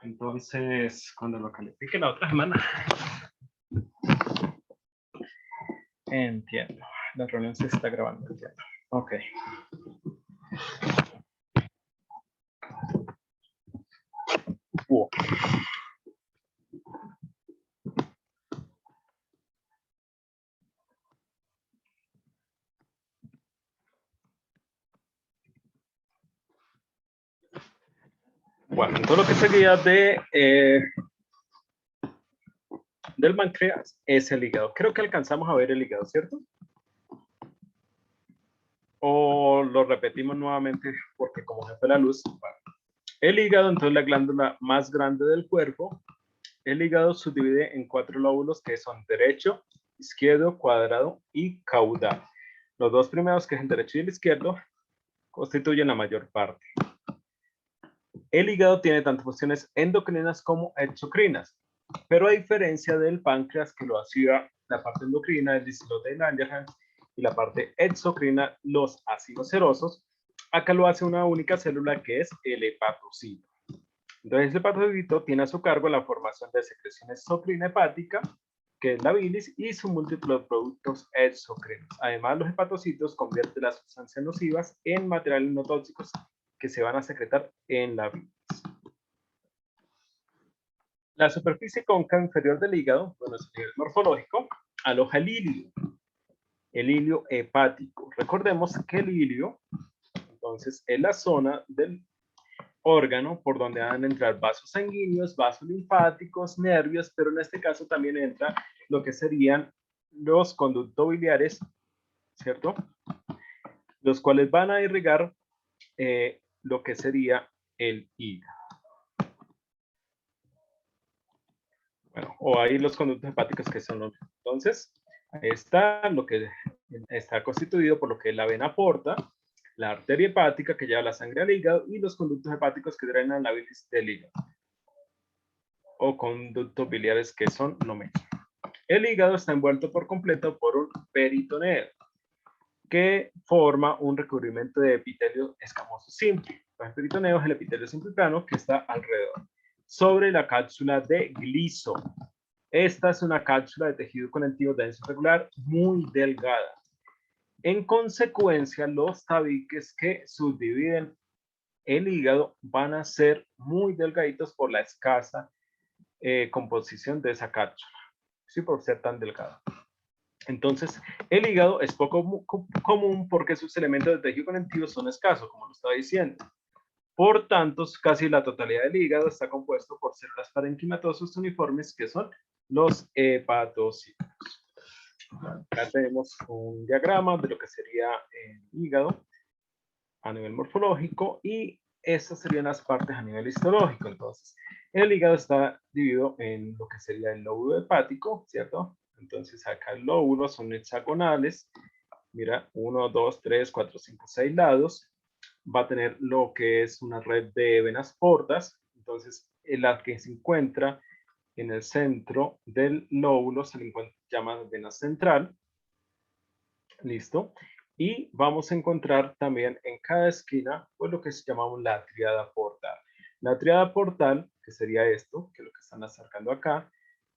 Entonces, cuando lo califique la otra semana. Entiendo. La reunión se está grabando, entiendo. Ok. Wow. Bueno, todo lo que sería del páncreas es el hígado. Creo que alcanzamos a ver el hígado, ¿cierto? O lo repetimos nuevamente porque como se fue la luz. Bueno, el hígado, entonces la glándula más grande del cuerpo. El hígado subdivide en 4 lóbulos que son derecho, izquierdo, cuadrado y caudal. Los dos primeros, que es el derecho y el izquierdo, constituyen la mayor parte. El hígado tiene tanto funciones endocrinas como exocrinas, pero a diferencia del páncreas, que lo hacía la parte endocrina, el islote de Langerhans, y la parte exocrina, los ácidos serosos, acá lo hace una única célula que es el hepatocito. Entonces, el hepatocito tiene a su cargo la formación de secreciones exocrina hepática, que es la bilis, y sus múltiples productos exocrinos. Además, los hepatocitos convierten las sustancias nocivas en materiales no tóxicos que se van a secretar en la bilis. La superficie cóncava inferior del hígado, bueno, es a nivel morfológico, aloja el hilio hepático. Recordemos que el hilio, entonces, es la zona del órgano por donde van a entrar vasos sanguíneos, vasos linfáticos, nervios, pero en este caso también entra lo que serían los conductos biliares, ¿cierto? Los cuales van a irrigar lo que sería el hígado. Bueno, o ahí los conductos hepáticos que son los. Entonces, ahí está lo que está constituido por lo que es la vena porta, la arteria hepática que lleva la sangre al hígado y los conductos hepáticos que drenan la bilis del hígado. O conductos biliares que son lo mismo. El hígado está envuelto por completo por un peritoneo que forma un recubrimiento de epitelio escamoso simple. El peritoneo es el epitelio simple plano que está alrededor, sobre la cápsula de gliso. Esta es una cápsula de tejido conectivo denso regular muy delgada. En consecuencia, los tabiques que subdividen el hígado van a ser muy delgaditos por la escasa composición de esa cápsula, sí, por ser tan delgado. Entonces, el hígado es poco común porque sus elementos de tejido conectivo son escasos, como lo estaba diciendo. Por tanto, casi la totalidad del hígado está compuesto por células parenquimatosos uniformes que son los hepatocitos. Acá tenemos un diagrama de lo que sería el hígado a nivel morfológico y estas serían las partes a nivel histológico. Entonces, el hígado está dividido en lo que sería el lóbulo hepático, ¿cierto? Entonces, acá el lóbulo son hexagonales. Mira, 1, 2, 3, 4, 5, 6 lados. Va a tener lo que es una red de venas portas. Entonces, la que se encuentra en el centro del lóbulo se le llama vena central. ¿Listo? Y vamos a encontrar también en cada esquina, pues lo que llamamos la tríada portal. La tríada portal, que sería esto, que es lo que están acercando acá,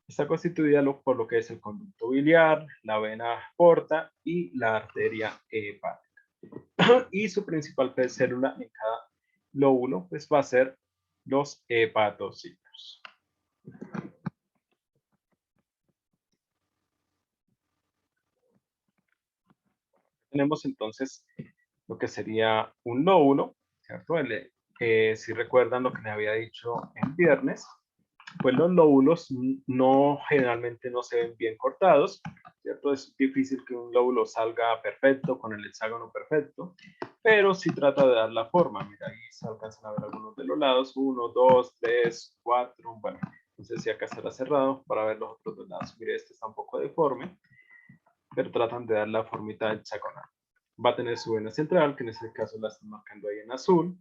está constituida por lo que es el conducto biliar, la vena porta y la arteria hepática. Y su principal célula en cada lóbulo, pues va a ser los hepatocitos. Tenemos entonces lo que sería un lóbulo, ¿cierto? Si recuerdan lo que les había dicho el viernes, pues los lóbulos no generalmente no se ven bien cortados, ¿cierto? Es difícil que un lóbulo salga perfecto, con el hexágono perfecto, pero sí trata de dar la forma. Mira, ahí se alcanzan a ver algunos de los lados, 1, 2, 3, 4, bueno, no sé si acá estará cerrado para ver los otros dos lados. Mire, este está un poco deforme, pero tratan de dar la formita hexagonal. Va a tener su vena central, que en este caso la están marcando ahí en azul.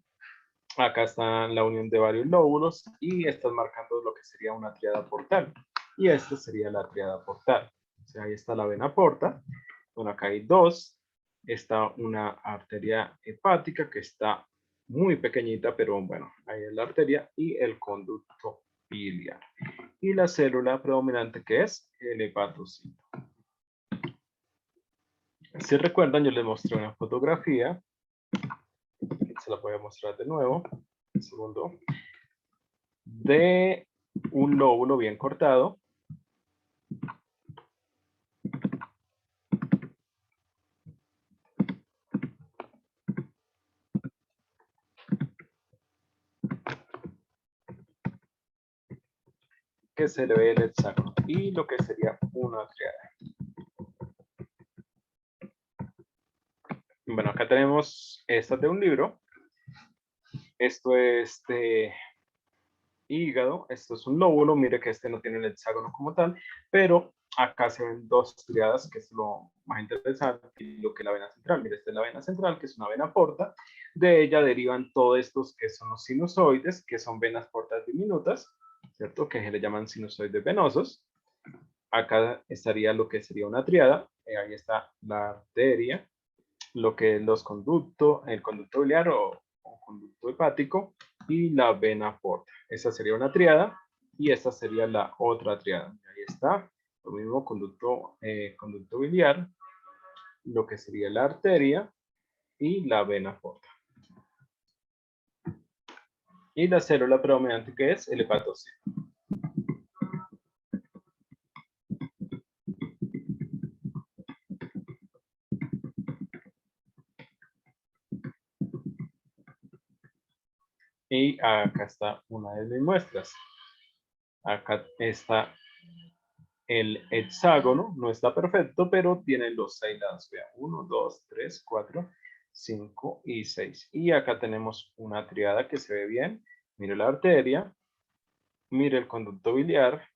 Acá está la unión de varios lóbulos y están marcando lo que sería una tríada portal. Y esta sería la tríada portal. O sea, ahí está la vena porta. Bueno, acá hay dos. Está una arteria hepática que está muy pequeñita, pero bueno, ahí es la arteria y el conducto biliar. Y la célula predominante que es el hepatocito. Si recuerdan, yo les mostré una fotografía, se la voy a mostrar de nuevo, un segundo, de un lóbulo bien cortado. Que se le ve el hexágono y lo que sería una triada. Bueno, acá tenemos esta de un libro. Esto es de hígado, esto es un lóbulo, mire que este no tiene el hexágono como tal, pero acá se ven dos triadas, que es lo más interesante, y lo que es la vena central. Mire, esta es la vena central, que es una vena porta. De ella derivan todos estos que son los sinusoides, que son venas portas diminutas, ¿cierto? Que se le llaman sinusoides venosos. Acá estaría lo que sería una triada, ahí está la arteria, lo que es los conductos, el conducto biliar o conducto hepático y la vena porta. Esa sería una triada y esta sería la otra triada. Ahí está, lo mismo conducto biliar, lo que sería la arteria y la vena porta. Y la célula predominante que es el hepatocito. Y acá está una de mis muestras. Acá está el hexágono, no está perfecto, pero tiene los 6 lados. Vea, 1, 2, 3, 4, 5 y 6. Y acá tenemos una triada que se ve bien. Mire la arteria, mire el conducto biliar,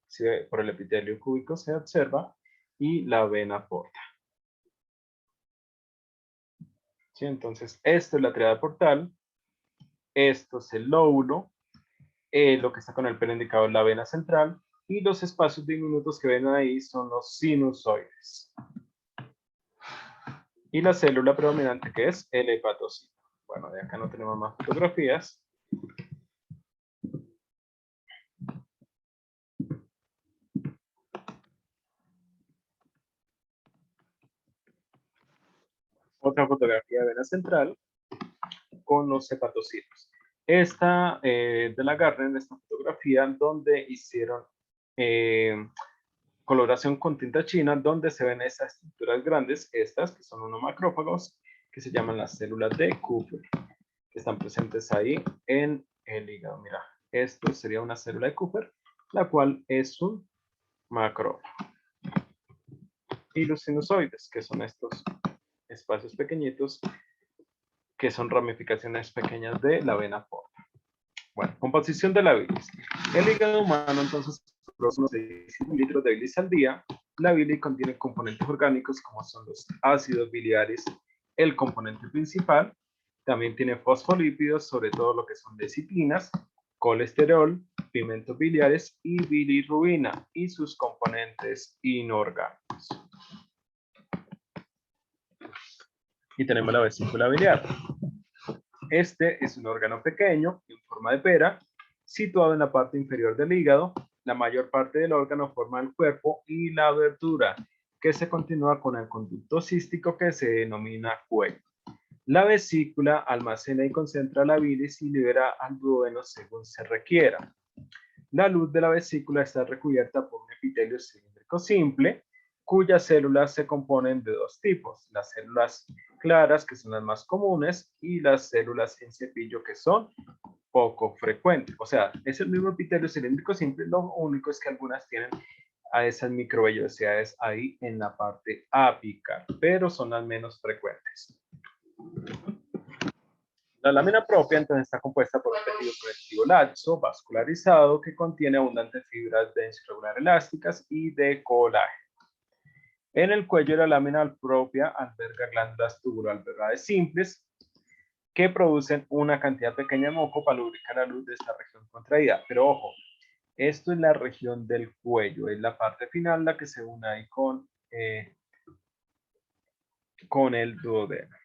por el epitelio cúbico se observa, y la vena porta. ¿Sí? Entonces, esto es la triada portal, esto es el lóbulo, lo que está con el pelo indicado es la vena central, y los espacios diminutos que ven ahí son los sinusoides. Y la célula predominante que es el hepatocito. Bueno, de acá no tenemos más fotografías. Otra fotografía de vena central con los hepatocitos. Esta de la Garner, esta fotografía donde hicieron coloración con tinta china, donde se ven estas estructuras grandes, estas que son unos macrófagos, que se llaman las células de Kupffer, que están presentes ahí en el hígado. Mira, esto sería una célula de Kupffer, la cual es un macrófago. Y los sinusoides, que son estos espacios pequeñitos, que son ramificaciones pequeñas de la vena porta. Bueno, composición de la bilis. El hígado humano entonces produce unos 6 litros de bilis al día. La bilis contiene componentes orgánicos como son los ácidos biliares, el componente principal. También tiene fosfolípidos, sobre todo lo que son lecitinas, colesterol, pigmentos biliares y bilirrubina y sus componentes inorgánicos. Y tenemos la vesícula biliar. Este es un órgano pequeño, en forma de pera, situado en la parte inferior del hígado. La mayor parte del órgano forma el cuerpo y la abertura, que se continúa con el conducto cístico que se denomina cuello. La vesícula almacena y concentra la bilis y libera al duodeno según se requiera. La luz de la vesícula está recubierta por un epitelio cilíndrico simple, cuyas células se componen de dos tipos: las células claras, que son las más comunes, y las células en cepillo, que son poco frecuentes. O sea, es el mismo epitelio cilíndrico simple, lo único es que algunas tienen a esas microvellosidades ahí en la parte apical, pero son las menos frecuentes. La lámina propia entonces está compuesta por un tejido conectivo laxo, vascularizado, que contiene abundantes fibras denso y regular elásticas y de colágeno. En el cuello de la lámina propia alberga glándulas tubuloalveolares simples que producen una cantidad pequeña de moco para lubricar la luz de esta región contraída. Pero ojo, esto es la región del cuello, es la parte final la que se une ahí con el duodeno.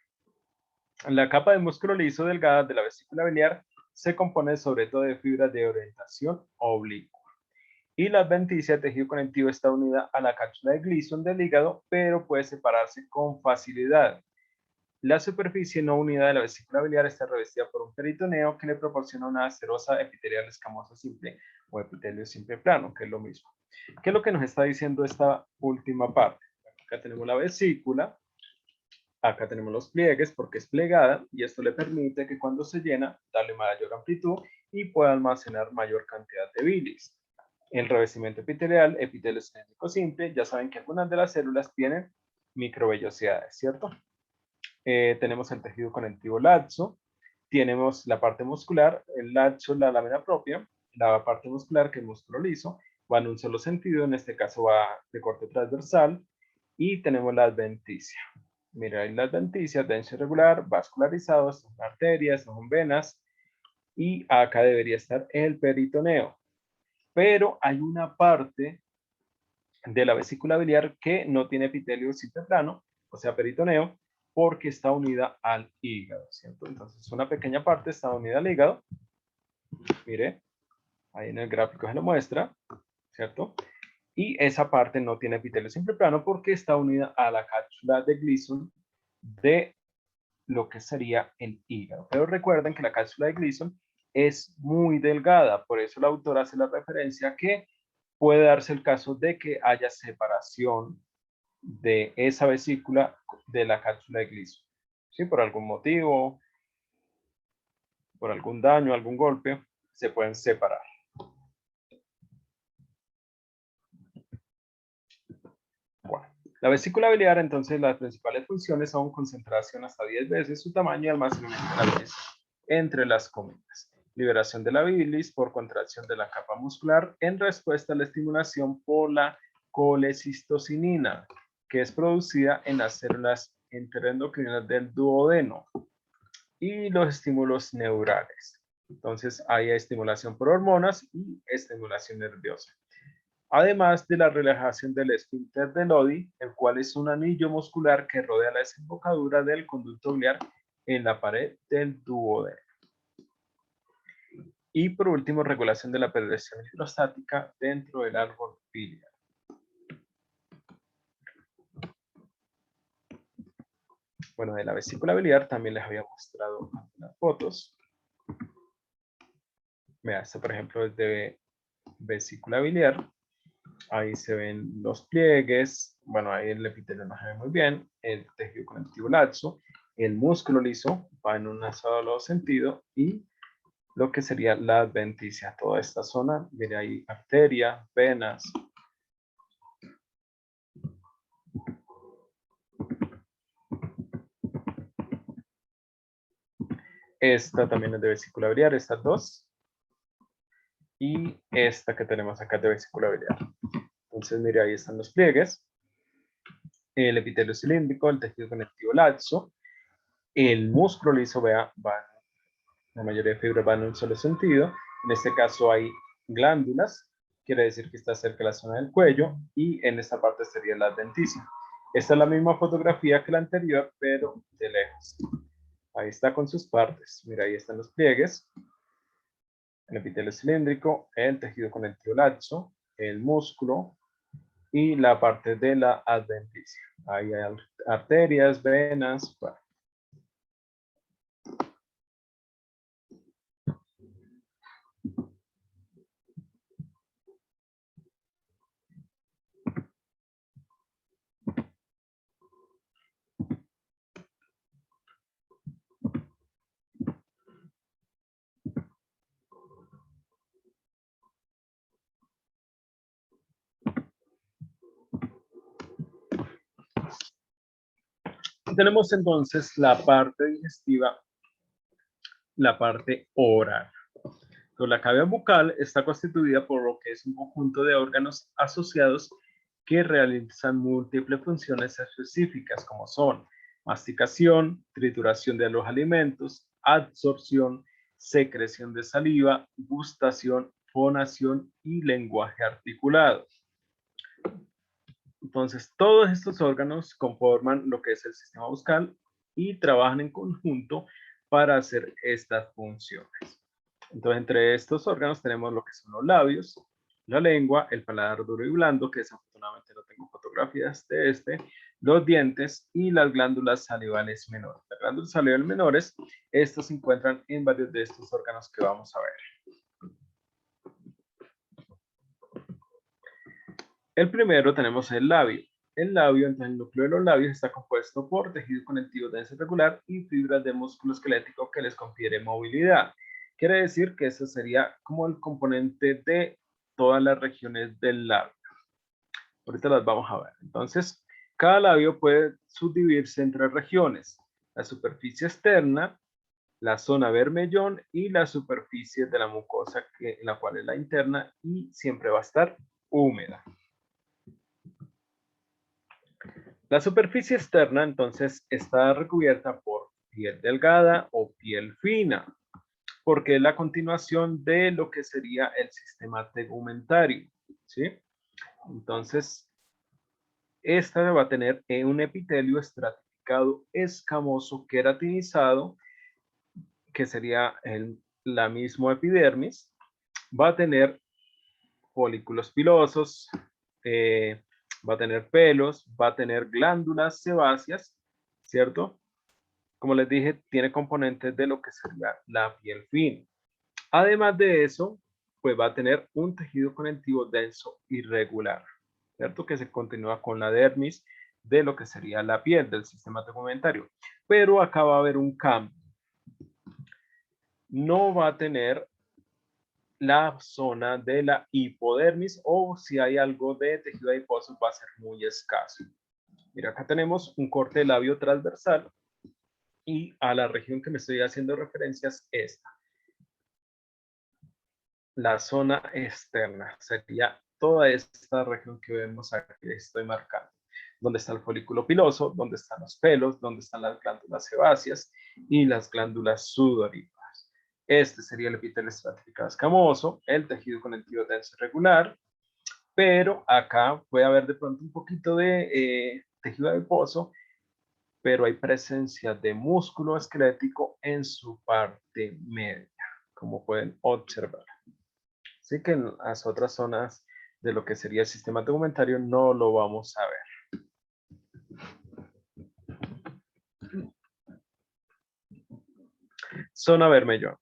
La capa de músculo liso delgada de la vesícula biliar se compone sobre todo de fibras de orientación oblicua. Y la adventicia, el tejido conectivo, está unida a la cápsula de Gleason del hígado, pero puede separarse con facilidad. La superficie no unida de la vesícula biliar está revestida por un peritoneo que le proporciona una serosa epitelial escamosa simple o epitelio simple plano, que es lo mismo. ¿Qué es lo que nos está diciendo esta última parte? Acá tenemos la vesícula, acá tenemos los pliegues porque es plegada y esto le permite que cuando se llena, darle mayor amplitud y pueda almacenar mayor cantidad de bilis. El revestimiento epitelial, epitelio cilíndrico simple, ya saben que algunas de las células tienen microvellosidades, ¿cierto? Tenemos el tejido conectivo laxo, tenemos la parte muscular, el laxo, la lámina propia, la parte muscular que es músculo liso, va en un solo sentido, en este caso va de corte transversal, y tenemos la adventicia. Mira, ahí la adventicia, denso irregular, vascularizado, son arterias, son venas, y acá debería estar el peritoneo. Pero hay una parte de la vesícula biliar que no tiene epitelio simple plano, o sea, peritoneo, porque está unida al hígado, ¿cierto? Entonces, una pequeña parte está unida al hígado. Mire, ahí en el gráfico se lo muestra, ¿cierto? Y esa parte no tiene epitelio simple plano porque está unida a la cápsula de Gleason de lo que sería el hígado. Pero recuerden que la cápsula de Gleason es muy delgada, por eso el autor hace la referencia que puede darse el caso de que haya separación de esa vesícula de la cápsula de Gleason. ¿Sí? Por algún motivo, por algún daño, algún golpe, se pueden separar. Bueno, la vesícula biliar, entonces, las principales funciones son concentración hasta 10 veces su tamaño y almacenamiento de la bilis entre las comidas. Liberación de la bilis por contracción de la capa muscular en respuesta a la estimulación por la colecistocinina, que es producida en las células enteroendocrinas del duodeno, y los estímulos neurales. Entonces, hay estimulación por hormonas y estimulación nerviosa. Además de la relajación del esfínter de Lodi, el cual es un anillo muscular que rodea la desembocadura del conducto biliar en la pared del duodeno. Y por último, regulación de la presión hidrostática dentro del árbol biliar. Bueno, de la vesícula biliar también les había mostrado algunas fotos. Vea, esta por ejemplo es de vesícula biliar. Ahí se ven los pliegues, bueno, ahí el epitelio no se ve muy bien, el tejido conectivo laxo, el músculo liso va en un solo sentido y lo que sería la adventicia, toda esta zona, mire ahí arteria, venas. Esta también es de vesícula biliar, estas dos. Y esta que tenemos acá es de vesícula biliar. Entonces, mire, ahí están los pliegues, el epitelio cilíndrico, el tejido conectivo laxo, el músculo liso, vea, va, la mayoría de fibras van en un solo sentido. En este caso hay glándulas, quiere decir que está cerca de la zona del cuello, y en esta parte sería la adventicia. Esta es la misma fotografía que la anterior, pero de lejos. Ahí está con sus partes. Mira, ahí están los pliegues, el epitelio cilíndrico, el tejido conectivo laxo, el músculo y la parte de la adventicia. Ahí hay arterias, venas, bueno. Tenemos entonces la parte digestiva, la parte oral. Entonces, la cavidad bucal está constituida por lo que es un conjunto de órganos asociados que realizan múltiples funciones específicas, como son masticación, trituración de los alimentos, absorción, secreción de saliva, gustación, fonación y lenguaje articulado. Entonces, todos estos órganos conforman lo que es el sistema bucal y trabajan en conjunto para hacer estas funciones. Entonces, entre estos órganos tenemos lo que son los labios, la lengua, el paladar duro y blando, que desafortunadamente no tengo fotografías de los dientes y las glándulas salivales menores. Las glándulas salivales menores, estas se encuentran en varios de estos órganos que vamos a ver. El primero tenemos el labio. El labio, entonces el núcleo de los labios está compuesto por tejido conectivo denso regular y fibras de músculo esquelético que les confiere movilidad. Quiere decir que eso sería como el componente de todas las regiones del labio. Ahorita las vamos a ver. Entonces, cada labio puede subdividirse en 3 regiones: la superficie externa, la zona bermellón y la superficie de la mucosa, en la cual es la interna y siempre va a estar húmeda. La superficie externa, entonces, está recubierta por piel delgada o piel fina, porque es la continuación de lo que sería el sistema tegumentario, ¿sí? Entonces, esta va a tener un epitelio estratificado escamoso queratinizado, que sería la misma epidermis. Va a tener folículos pilosos, va a tener pelos, va a tener glándulas sebáceas, ¿cierto? Como les dije, tiene componentes de lo que sería la piel fina. Además de eso, pues va a tener un tejido conectivo denso irregular, ¿cierto? Que se continúa con la dermis de lo que sería la piel del sistema tegumentario. Pero acá va a haber un cambio. No va a tener la zona de la hipodermis, o si hay algo de tejido adiposo va a ser muy escaso. Mira, acá tenemos un corte de labio transversal y a la región que me estoy haciendo referencias es esta. La zona externa sería toda esta región que vemos aquí, estoy marcando, donde está el folículo piloso, donde están los pelos, donde están las glándulas sebáceas y las glándulas sudoríparas. Este sería el epitelio estratificado escamoso, el tejido conectivo denso irregular, pero acá puede haber de pronto un poquito de tejido adiposo, pero hay presencia de músculo esquelético en su parte media, como pueden observar. Así que en las otras zonas de lo que sería el sistema tegumentario no lo vamos a ver. Zona bermellón.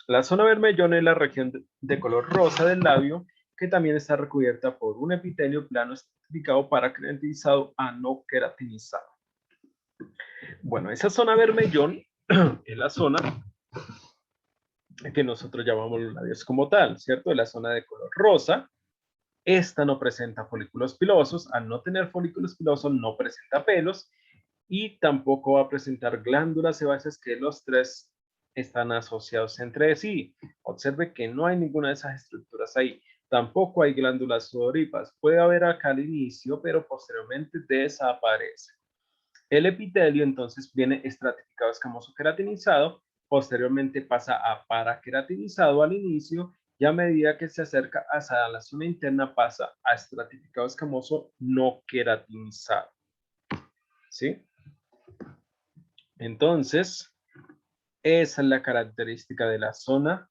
La zona bermellón es la región de color rosa del labio, que también está recubierta por un epitelio plano estratificado paraqueratinizado a no queratinizado. Bueno, esa zona bermellón es la zona que nosotros llamamos los labios como tal, ¿cierto? Es la zona de color rosa. Esta no presenta folículos pilosos. Al no tener folículos pilosos, no presenta pelos y tampoco va a presentar glándulas sebáceas, que los 3 están asociados entre sí. Observe que no hay ninguna de esas estructuras ahí. Tampoco hay glándulas sudoríparas. Puede haber acá al inicio, pero posteriormente desaparece. El epitelio entonces viene estratificado escamoso queratinizado, posteriormente pasa a paraqueratinizado al inicio, y a medida que se acerca hacia la zona interna pasa a estratificado escamoso no queratinizado. ¿Sí? Entonces, esa es la característica de la zona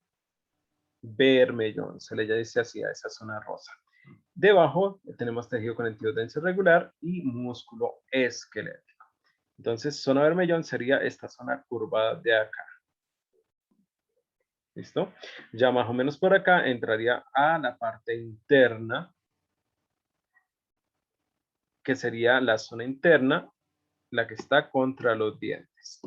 bermellón, se le dice así a esa zona rosa. Debajo tenemos tejido conectivo denso irregular y músculo esquelético. Entonces, zona bermellón sería esta zona curvada de acá. ¿Listo? Ya más o menos por acá entraría a la parte interna, que sería la zona interna, la que está contra los dientes.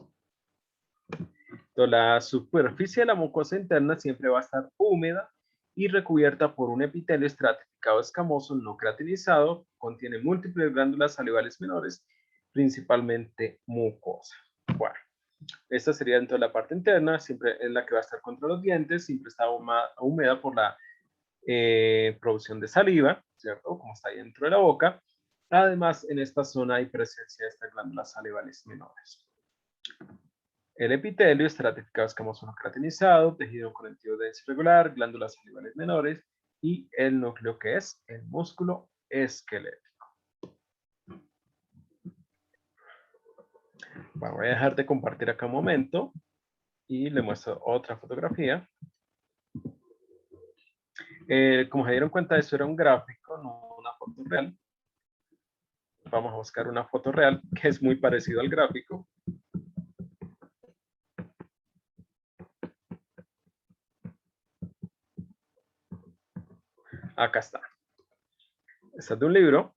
Entonces, la superficie de la mucosa interna siempre va a estar húmeda y recubierta por un epitelio estratificado escamoso no queratinizado, contiene múltiples glándulas salivales menores, principalmente mucosa. Bueno, esta sería dentro de la parte interna, siempre es la que va a estar contra los dientes, siempre está húmeda por la producción de saliva, ¿cierto? Como está ahí dentro de la boca. Además, en esta zona hay presencia de estas glándulas salivales menores. El epitelio estratificado escamoso no queratinizado, tejido conectivo denso irregular, glándulas salivales menores y el núcleo, que es el músculo esquelético. Bueno, voy a dejar de compartir acá un momento y le muestro otra fotografía. Como se dieron cuenta, esto era un gráfico, no una foto real. Vamos a buscar una foto real que es muy parecido al gráfico. Acá está. Esta es de un libro.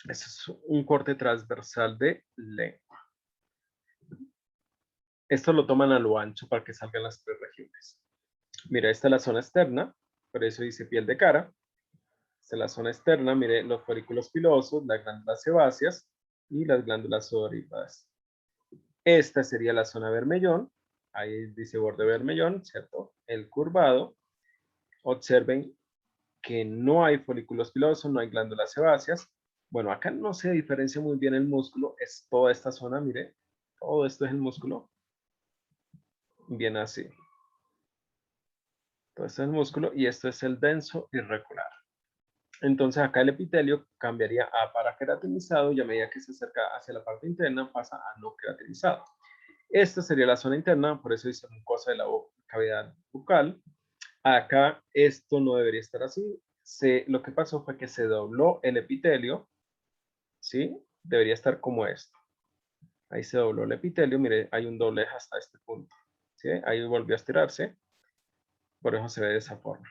Este es un corte transversal de lengua. Esto lo toman a lo ancho para que salgan las tres regiones. Mira, esta es la zona externa, por eso dice piel de cara. Esta es la zona externa, mire los folículos pilosos, las glándulas sebáceas y las glándulas sudoríparas. Esta sería la zona bermellón, ahí dice borde bermellón, ¿cierto? El curvado. Observen que no hay folículos pilosos, no hay glándulas sebáceas. Bueno, acá no se diferencia muy bien el músculo, es toda esta zona, mire, todo esto es el músculo, bien así. Todo esto es el músculo y esto es el denso irregular. Entonces acá el epitelio cambiaría a paraqueratinizado y a medida que se acerca hacia la parte interna pasa a no queratinizado. Esta sería la zona interna, por eso dice mucosa de la cavidad bucal. Acá esto no debería estar así. Lo que pasó fue que se dobló el epitelio, ¿sí? Debería estar como esto. Ahí se dobló el epitelio, mire, hay un doblez hasta este punto, ¿sí? Ahí volvió a estirarse, por eso se ve de esa forma.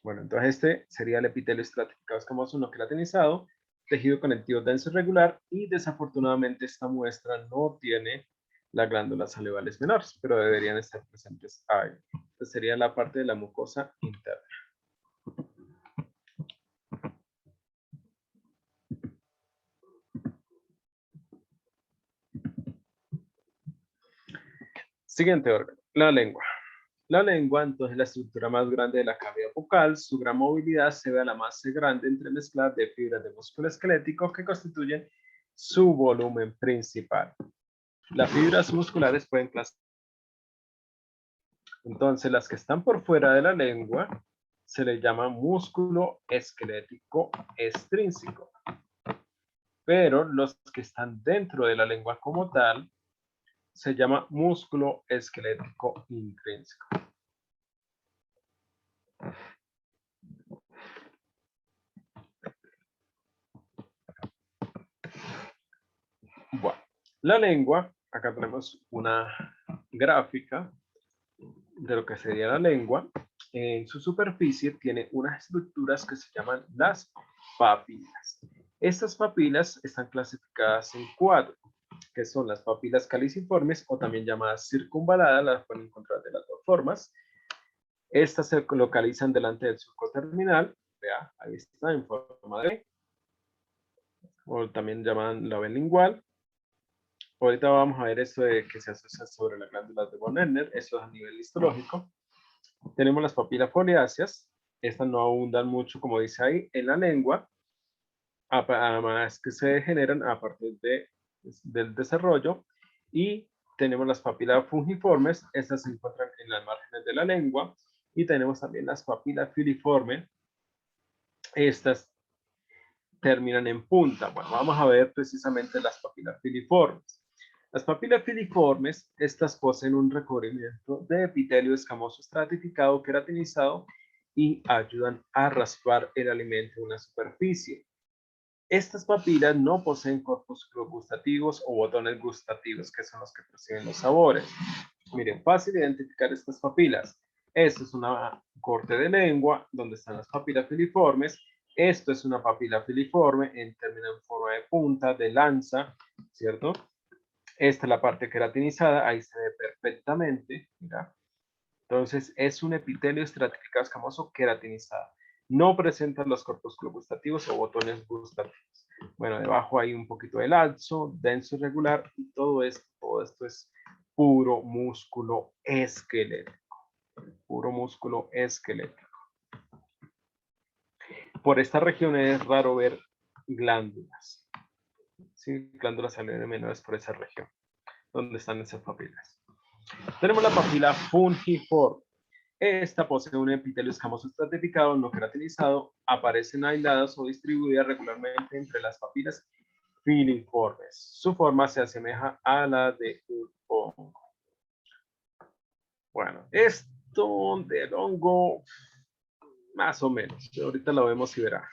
Bueno, entonces este sería el epitelio estratificado escamoso no queratinizado, tejido conectivo denso irregular y desafortunadamente esta muestra no tiene las glándulas salivales menores, pero deberían estar presentes ahí. Esta sería la parte de la mucosa interna. Siguiente órgano, la lengua. La lengua, entonces, la estructura más grande de la cavidad bucal, su gran movilidad se ve a la más grande entremezcla de fibras de músculo esquelético que constituyen su volumen principal. Las fibras musculares pueden clasificar. Entonces, las que están por fuera de la lengua se le llama músculo esquelético extrínseco. Pero los que están dentro de la lengua como tal se llama músculo esquelético intrínseco. Bueno, la lengua, acá tenemos una gráfica de lo que sería la lengua. En su superficie tiene unas estructuras que se llaman las papilas. Estas papilas están clasificadas en 4, que son las papilas caliciformes o también llamadas circunvaladas, las pueden encontrar de las dos formas. Estas se localizan delante del surco terminal, vea, ahí está en forma de, o también llaman la lingual. Ahorita vamos a ver esto de que se asocia sobre las glándulas de von Ebner, eso es a nivel histológico. Tenemos las papilas foliáceas, estas no abundan mucho, como dice ahí, en la lengua, además que se generan a partir del desarrollo, y tenemos las papilas fungiformes, estas se encuentran en las márgenes de la lengua, y tenemos también las papilas filiformes, estas terminan en punta. Bueno, vamos a ver precisamente las papilas filiformes. Las papilas filiformes, estas poseen un recubrimiento de epitelio escamoso estratificado queratinizado y ayudan a raspar el alimento en una superficie. Estas papilas no poseen corpúsculos gustativos o botones gustativos, que son los que perciben los sabores. Miren, fácil identificar estas papilas. Esto es una corte de lengua donde están las papilas filiformes. Esto es una papila filiforme en términos en forma de punta, de lanza, ¿cierto? Esta es la parte queratinizada, ahí se ve perfectamente, mira. Entonces, es un epitelio estratificado escamoso queratinizado. No presenta los corpúsculos gustativos o botones gustativos. Bueno, debajo hay un poquito de laxo, denso irregular, y todo esto es puro músculo esquelético. Puro músculo esquelético. Por esta región es raro ver glándulas. ¿Sí? Glándulas salivales menores por esa región, donde están esas papilas. Tenemos la papila fungiforme. Esta posee un epitelio escamoso estratificado no queratinizado, aparecen aisladas o distribuidas regularmente entre las papilas filiformes. Su forma se asemeja a la de un hongo. Bueno, esto del hongo, más o menos. Ahorita lo vemos y verá.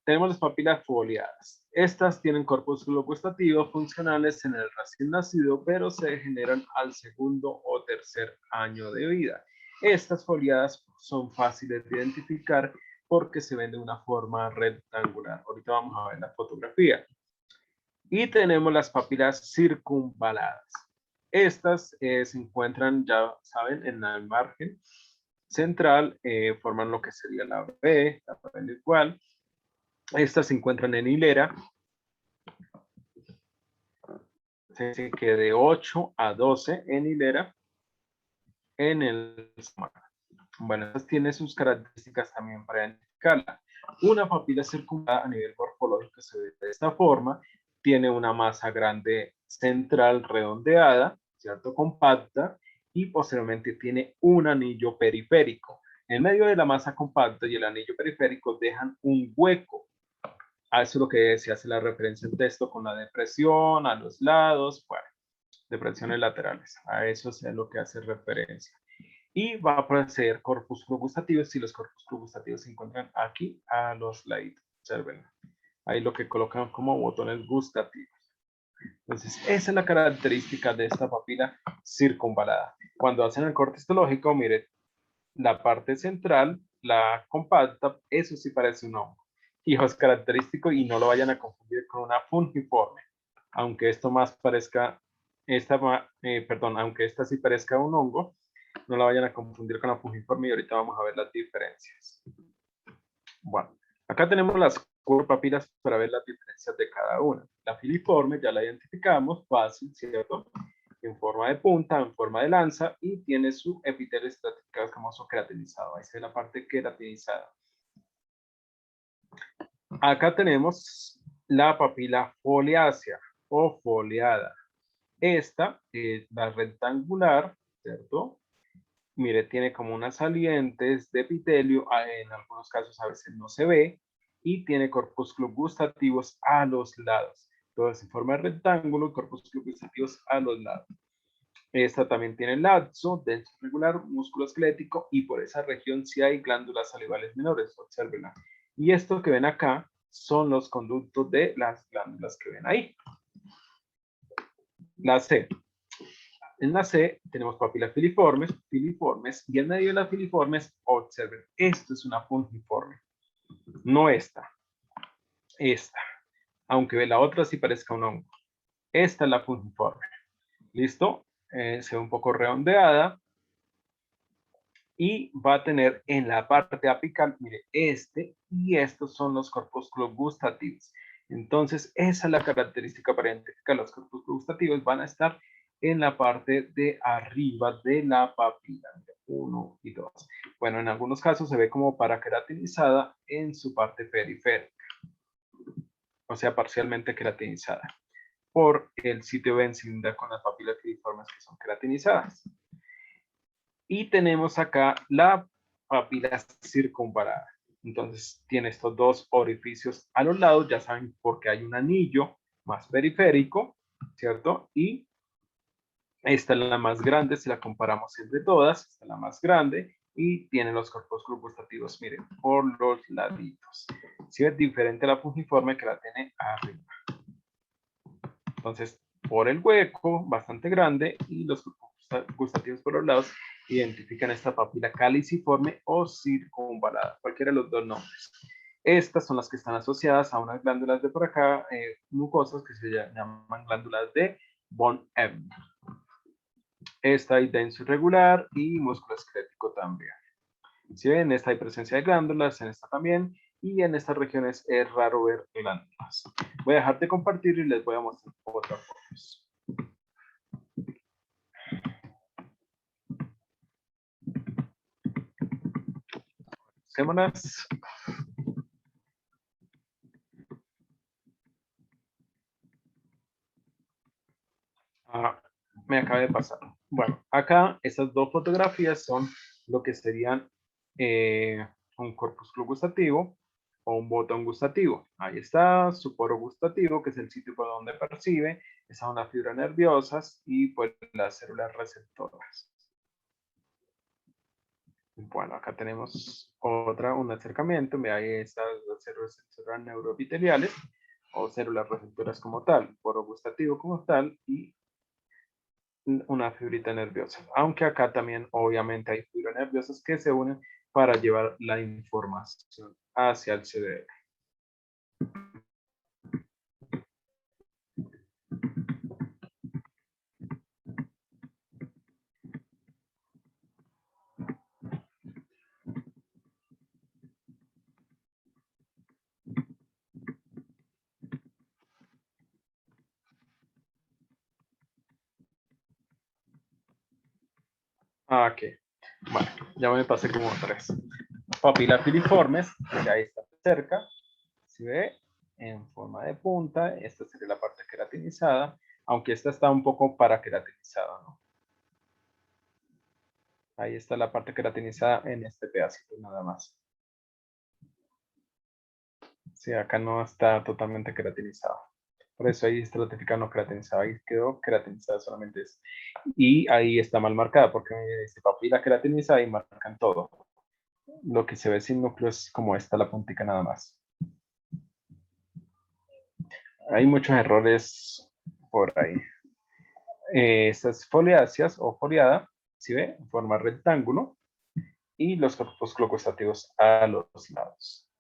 Tenemos las papilas foliadas. Estas tienen corpúsculos gustativos funcionales en el recién nacido, pero se generan al segundo o tercer año de vida. Estas foliadas son fáciles de identificar porque se ven de una forma rectangular. Ahorita vamos a ver la fotografía. Y tenemos las papilas circunvaladas. Estas se encuentran, ya saben, en el margen central, forman lo que sería la B, la perpendicular. Estas se encuentran en hilera. Se dice que de 8 a 12 en hilera en el estómago. Bueno, estas tienen sus características también para identificarla. Una papila circunvalada a nivel morfológico se ve de esta forma. Tiene una masa grande central redondeada, ¿cierto? Compacta, y posteriormente tiene un anillo periférico. En medio de la masa compacta y el anillo periférico dejan un hueco. A eso es lo que se hace la referencia en texto con la depresión, a los lados, bueno, depresiones laterales. A eso es lo que hace referencia. Y va a aparecer corpúsculos gustativos si los corpúsculos gustativos se encuentran aquí a los laditos. Observen. Ahí lo que colocan como botones gustativos. Entonces, esa es la característica de esta papila circunvalada. Cuando hacen el corte histológico, miren, la parte central, la compacta, eso sí parece un hongo. Y es característico y no lo vayan a confundir con una fungiforme. Aunque esto más parezca, aunque esta sí parezca un hongo, no la vayan a confundir con la fungiforme y ahorita vamos a ver las diferencias. Bueno, acá tenemos las papilas para ver las diferencias de cada una. La filiforme ya la identificamos, fácil, ¿cierto? En forma de punta, en forma de lanza y tiene su epitelio estratificado escamoso queratinizado. Ahí se ve la parte queratinizada. Acá tenemos la papila foliácea o foliada. Esta es la rectangular, ¿cierto? Mire, tiene como unas salientes de epitelio, en algunos casos a veces no se ve, y tiene corpúsculos gustativos a los lados. Entonces, en forma de rectángulo, corpúsculos gustativos a los lados. Esta también tiene laxo, denso regular, músculo esquelético, y por esa región sí hay glándulas salivales menores, observenla. Y esto que ven acá son los conductos de las glándulas que ven ahí. La C. En la C tenemos papilas filiformes, y en medio de las filiformes, observen, esto es una fungiforme, no esta, aunque la otra sí parezca un hongo. Esta es la fungiforme, ¿listo? Se ve un poco redondeada y va a tener en la parte apical, mire, y estos son los corpúsculos gustativos. Entonces, esa es la característica para identificar los corpúsculos gustativos, van a estar en la parte de arriba de la papila, 1 y 2. Bueno, en algunos casos se ve como paraqueratinizada en su parte periférica, o sea, parcialmente queratinizada, por el sitio benzida con las papilas filiformes que son queratinizadas. Y tenemos acá la papila circunvalada. Entonces tiene estos dos orificios a los lados, ya saben por qué hay un anillo más periférico, ¿cierto? Y esta es la más grande, si la comparamos entre todas, esta es la más grande y tiene los corpúsculos gustativos, miren, por los laditos. Si es diferente a la fungiforme que la tiene arriba. Entonces, por el hueco, bastante grande, y los gustativos por los lados, identifican esta papila caliciforme o circunvalada, cualquiera de los dos nombres. Estas son las que están asociadas a unas glándulas de por acá, mucosas, que se llaman glándulas de von Ebner. Esta hay denso irregular y músculo esquelético también. Si ven, en esta hay presencia de glándulas, en esta también, y en estas regiones es raro ver glándulas. Voy a dejar de compartir y les voy a mostrar otras fotos. Semanas. Me acaba de pasar. Bueno, acá estas dos fotografías son lo que serían un corpúsculo gustativo o un botón gustativo. Ahí está su poro gustativo, que es el sitio por donde percibe, esas son las fibras nerviosas y pues las células receptoras. Bueno, acá tenemos un acercamiento. Mira, ahí están las células neuroepiteliales o células receptoras como tal, poro gustativo como tal y una fibrita nerviosa. Aunque acá también obviamente hay fibras nerviosas que se unen para llevar la información hacia el cerebro. Ok, bueno, ya me pasé como 3. Papilas filiformes, que ahí está cerca, ¿se ve? En forma de punta, esta sería la parte queratinizada, aunque esta está un poco paraqueratinizada, ¿no? Ahí está la parte queratinizada en este pedacito nada más. Sí, acá no está totalmente queratinizado. Por eso ahí estratificado no queratinizado, ahí quedó queratinizada solamente eso. Y ahí está mal marcada, porque dice papila queratinizada y marcan todo. Lo que se ve sin núcleo es como esta, la puntica nada más. Hay muchos errores por ahí. Estas foliáceas o foliada, ¿sí ve? En forma rectángulo. Y los corpus clocostativos a los lados.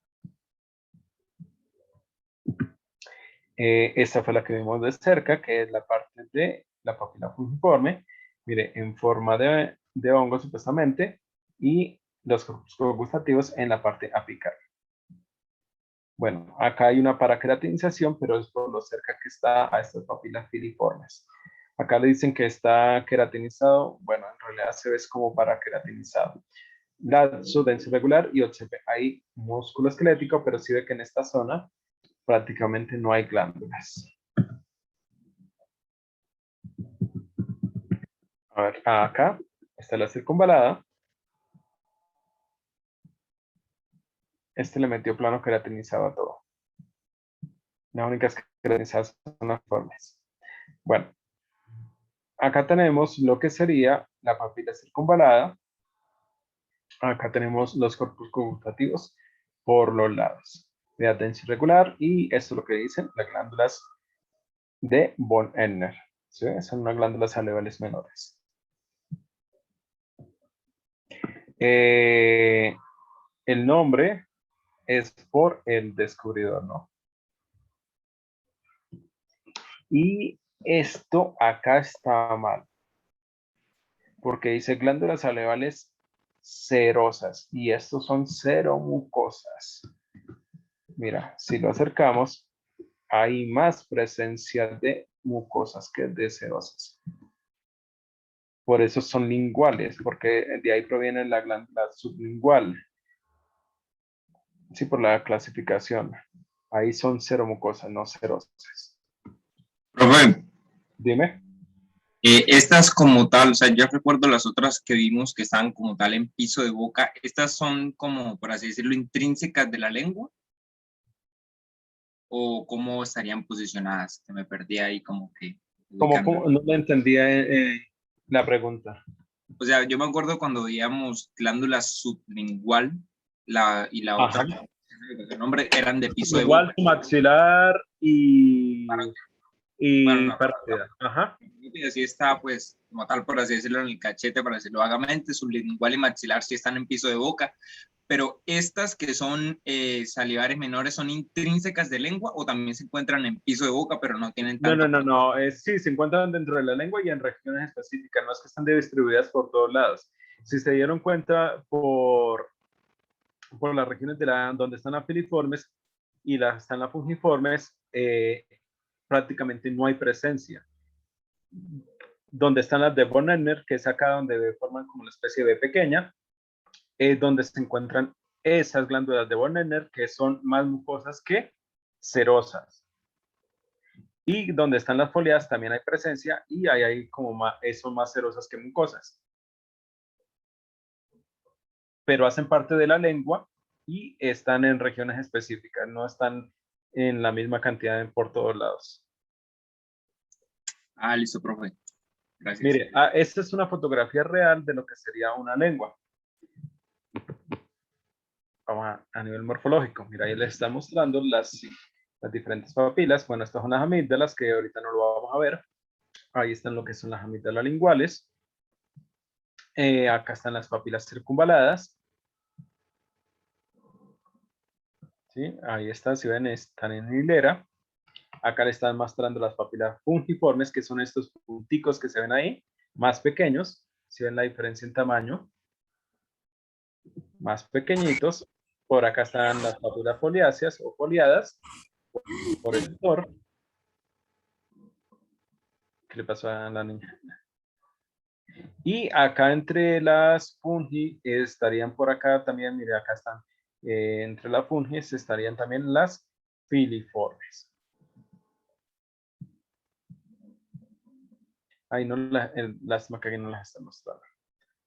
Esta fue la que vimos de cerca, que es la parte de la papila fusiforme. Mire, en forma de hongo supuestamente. Y los corpus clocostativos en la parte apical. Bueno, acá hay una paraqueratinización, pero es por lo cerca que está a estas papilas filiformes. Acá le dicen que está queratinizado. Bueno, en realidad se ve como paraqueratinizado. Lazo denso regular y observe, hay músculo esquelético, pero sí ve que en esta zona prácticamente no hay glándulas. A ver, acá está la circunvalada. Este le metió plano queratinizado a todo. Las únicas queratinizadas son las formas. Bueno, acá tenemos lo que sería la papila circunvalada. Acá tenemos los corpus gustativos por los lados. De atención regular y esto es lo que dicen las glándulas de von Ebner. ¿Sí? Son unas glándulas salivales menores. El nombre es por el descubridor, ¿no? Y esto acá está mal, porque dice glándulas salivales cerosas y estos son seromucosas. Mira, si lo acercamos, hay más presencia de mucosas que de cerosas. Por eso son linguales, porque de ahí proviene la glándula sublingual. Sí, por la clasificación. Ahí son seromucosas, no cerosas. Profe, Dime. estas como tal, o sea, yo recuerdo las otras que vimos que estaban como tal en piso de boca, estas son como, por así decirlo, intrínsecas de la lengua, o cómo estarían posicionadas, que me perdí ahí como que ubicando. No me entendía la pregunta. O sea, yo me acuerdo cuando veíamos glándula sublingual y la Ajá. otra, el nombre eran de piso de boca. Igual maxilar y Bueno, parótida. Ajá. y así está, pues, como tal, por así decirlo, en el cachete, para decirlo vagamente, sublingual y maxilar sí están en piso de boca, pero estas que son salivares menores son intrínsecas de lengua o también se encuentran en piso de boca, pero no tienen tanto. No. Sí, se encuentran dentro de la lengua y en regiones específicas. No es que están distribuidas por todos lados. Si se dieron cuenta por las regiones donde están las filiformes y están las fungiformes, prácticamente no hay presencia. Donde están las de von Ebner, que es acá donde forman como una especie de pequeña, es donde se encuentran esas glándulas de von Ebner, que son más mucosas que cerosas. Y donde están las folias también hay presencia y ahí hay como son más cerosas que mucosas. Pero hacen parte de la lengua y están en regiones específicas, no están en la misma cantidad por todos lados. Ah, listo, profe. Gracias. Mire, esta es una fotografía real de lo que sería una lengua. Vamos a nivel morfológico. Mira, ahí les está mostrando las diferentes papilas. Bueno, estas son las amígdalas que ahorita no lo vamos a ver. Ahí están lo que son las amígdalas linguales. Acá están las papilas circunvaladas. ¿Sí? Ahí están, si ven, están en hilera. Acá le están mostrando las papilas pungiformes, que son estos punticos que se ven ahí, más pequeños. Si ven la diferencia en tamaño, más pequeñitos. Por acá están las papilas foliáceas o foliadas, por el tutor. ¿Qué le pasó a la niña? Y acá entre las fungi estarían por acá también, mire, acá están, entre las fungis estarían también las filiformes. Ahí no lástima que aquí no las están mostrando.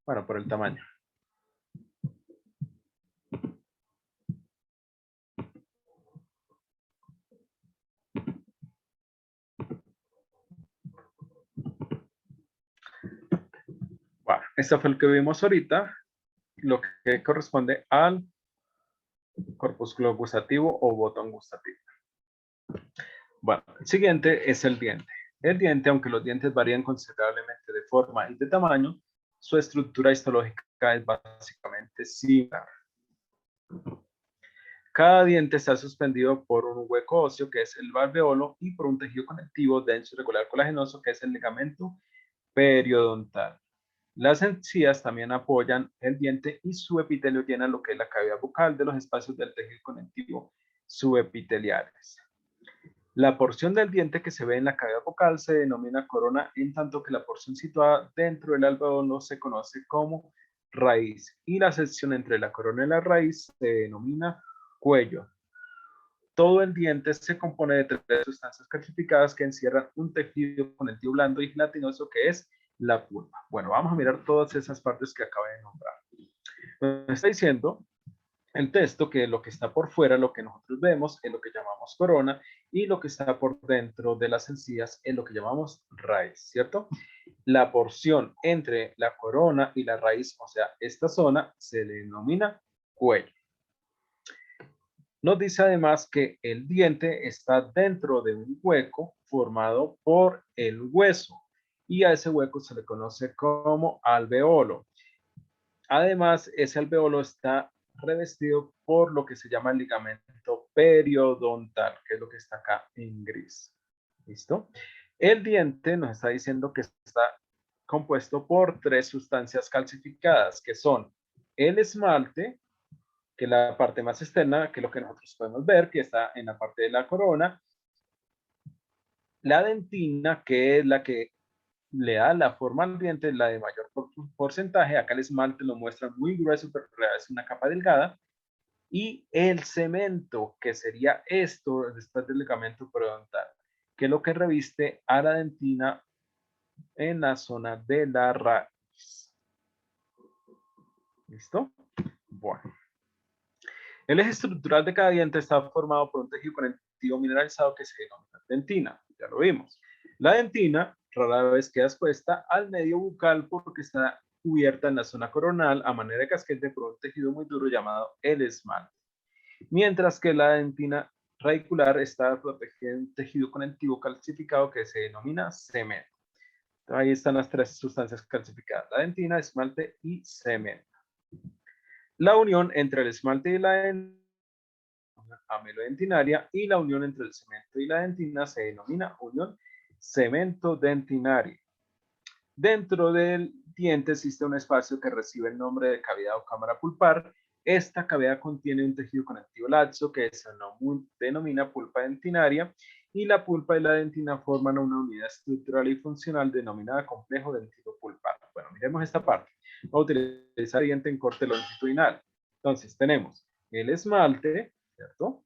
Bueno, por el tamaño. Bueno, esto fue lo que vimos ahorita, lo que corresponde al corpúsculo gustativo o botón gustativo. Bueno, el siguiente es el diente. El diente, aunque los dientes varían considerablemente de forma y de tamaño, su estructura histológica es básicamente similar. Cada diente está suspendido por un hueco óseo, que es el alveolo, y por un tejido conectivo denso y regular colagenoso, que es el ligamento periodontal. Las encías también apoyan el diente y su epitelio llena lo que es la cavidad bucal de los espacios del tejido conectivo subepiteliares. La porción del diente que se ve en la cavidad bucal se denomina corona, en tanto que la porción situada dentro del alveolo se conoce como raíz, y la sección entre la corona y la raíz se denomina cuello. Todo el diente se compone de 3 sustancias calcificadas que encierran un tejido conectivo blando y gelatinoso que es la pulpa. Bueno, vamos a mirar todas esas partes que acabé de nombrar. Nos está diciendo el texto que lo que está por fuera, lo que nosotros vemos, es lo que llamamos corona, y lo que está por dentro de las encías es lo que llamamos raíz, ¿cierto? La porción entre la corona y la raíz, o sea, esta zona, se denomina cuello. Nos dice además que el diente está dentro de un hueco formado por el hueso, y a ese hueco se le conoce como alveolo. Además, ese alveolo está revestido por lo que se llama el ligamento periodontal, que es lo que está acá en gris. ¿Listo? El diente nos está diciendo que está compuesto por 3 sustancias calcificadas, que son el esmalte, que es la parte más externa, que es lo que nosotros podemos ver, que está en la parte de la corona, la dentina, que es la que le da la forma al diente, la de mayor porcentaje. Acá el esmalte lo muestra muy grueso, pero es una capa delgada. Y el cemento, que sería esto después del ligamento periodontal, que es lo que reviste a la dentina en la zona de la raíz. ¿Listo? Bueno. El eje estructural de cada diente está formado por un tejido conectivo mineralizado que se denomina dentina. Ya lo vimos. La dentina rara vez queda expuesta al medio bucal porque está cubierta en la zona coronal a manera de casquete por un tejido muy duro llamado el esmalte. Mientras que la dentina radicular está protegida en un tejido conectivo calcificado que se denomina cemento. Ahí están las 3 sustancias calcificadas: la dentina, esmalte y cemento. La unión entre el esmalte y la dentina amelodentinaria, y la unión entre el cemento y la dentina se denomina unión cemento-dentinaria. Dentro del diente existe un espacio que recibe el nombre de cavidad o cámara pulpar. Esta cavidad contiene un tejido conectivo laxo que se denomina pulpa dentinaria, y la pulpa y la dentina forman una unidad estructural y funcional denominada complejo dentino-pulpar. Bueno, miremos esta parte. Vamos a utilizar diente en corte longitudinal. Entonces, tenemos el esmalte, ¿cierto?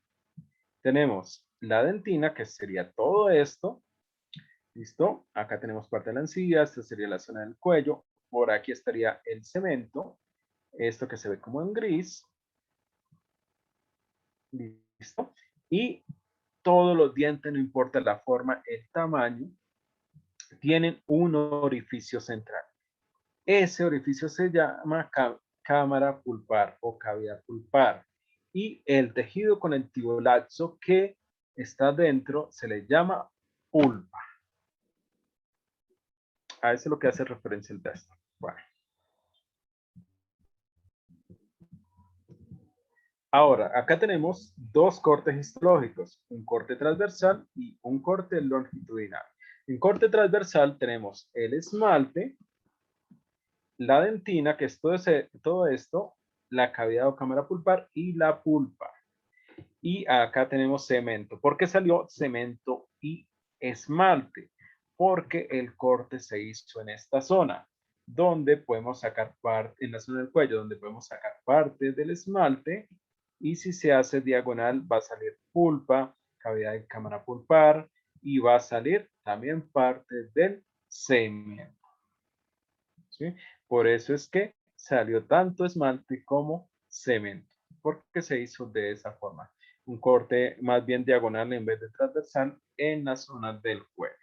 Tenemos la dentina, que sería todo esto. ¿Listo? Acá tenemos parte de la encía, esta sería la zona del cuello. Por aquí estaría el cemento, esto que se ve como en gris. ¿Listo? Y todos los dientes, no importa la forma, el tamaño, tienen un orificio central. Ese orificio se llama cámara pulpar o cavidad pulpar. Y el tejido conectivo laxo que está dentro se le llama pulpa. A eso es lo que hace referencia el texto. Bueno. Ahora, acá tenemos dos cortes histológicos, un corte transversal y un corte longitudinal. En corte transversal tenemos el esmalte, la dentina, que es todo esto, la cavidad o cámara pulpar y la pulpa. Y acá tenemos cemento. ¿Por qué salió cemento y esmalte? Porque el corte se hizo en esta zona, donde podemos sacar parte, en la zona del cuello, donde podemos sacar parte del esmalte. Y si se hace diagonal, va a salir pulpa, cavidad de cámara pulpar, y va a salir también parte del cemento. ¿Sí? Por eso es que salió tanto esmalte como cemento, porque se hizo de esa forma. Un corte más bien diagonal en vez de transversal en la zona del cuello.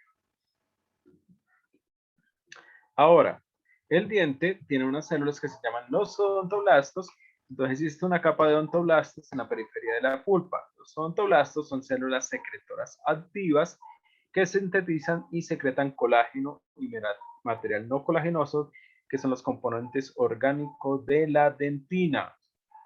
Ahora, el diente tiene unas células que se llaman los odontoblastos. Entonces existe una capa de odontoblastos en la periferia de la pulpa. Los odontoblastos son células secretoras activas que sintetizan y secretan colágeno y material no colagenoso, que son los componentes orgánicos de la dentina.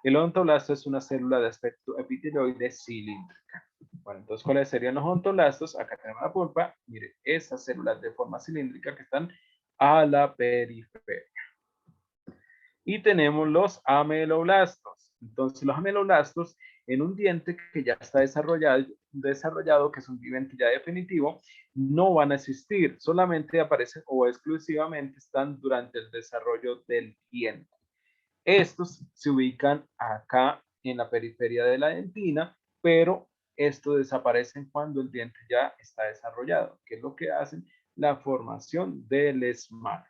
El odontoblasto es una célula de aspecto epitelioide cilíndrica. Bueno, entonces, ¿cuáles serían los odontoblastos? Acá tenemos la pulpa. Mire, esas células de forma cilíndrica que están a la periferia. Y tenemos los ameloblastos. Entonces, los ameloblastos en un diente que ya está desarrollado, que es un diente ya definitivo, no van a existir, solamente aparecen o exclusivamente están durante el desarrollo del diente. Estos se ubican acá en la periferia de la dentina, pero estos desaparecen cuando el diente ya está desarrollado, que es lo que hacen la formación del esmalte.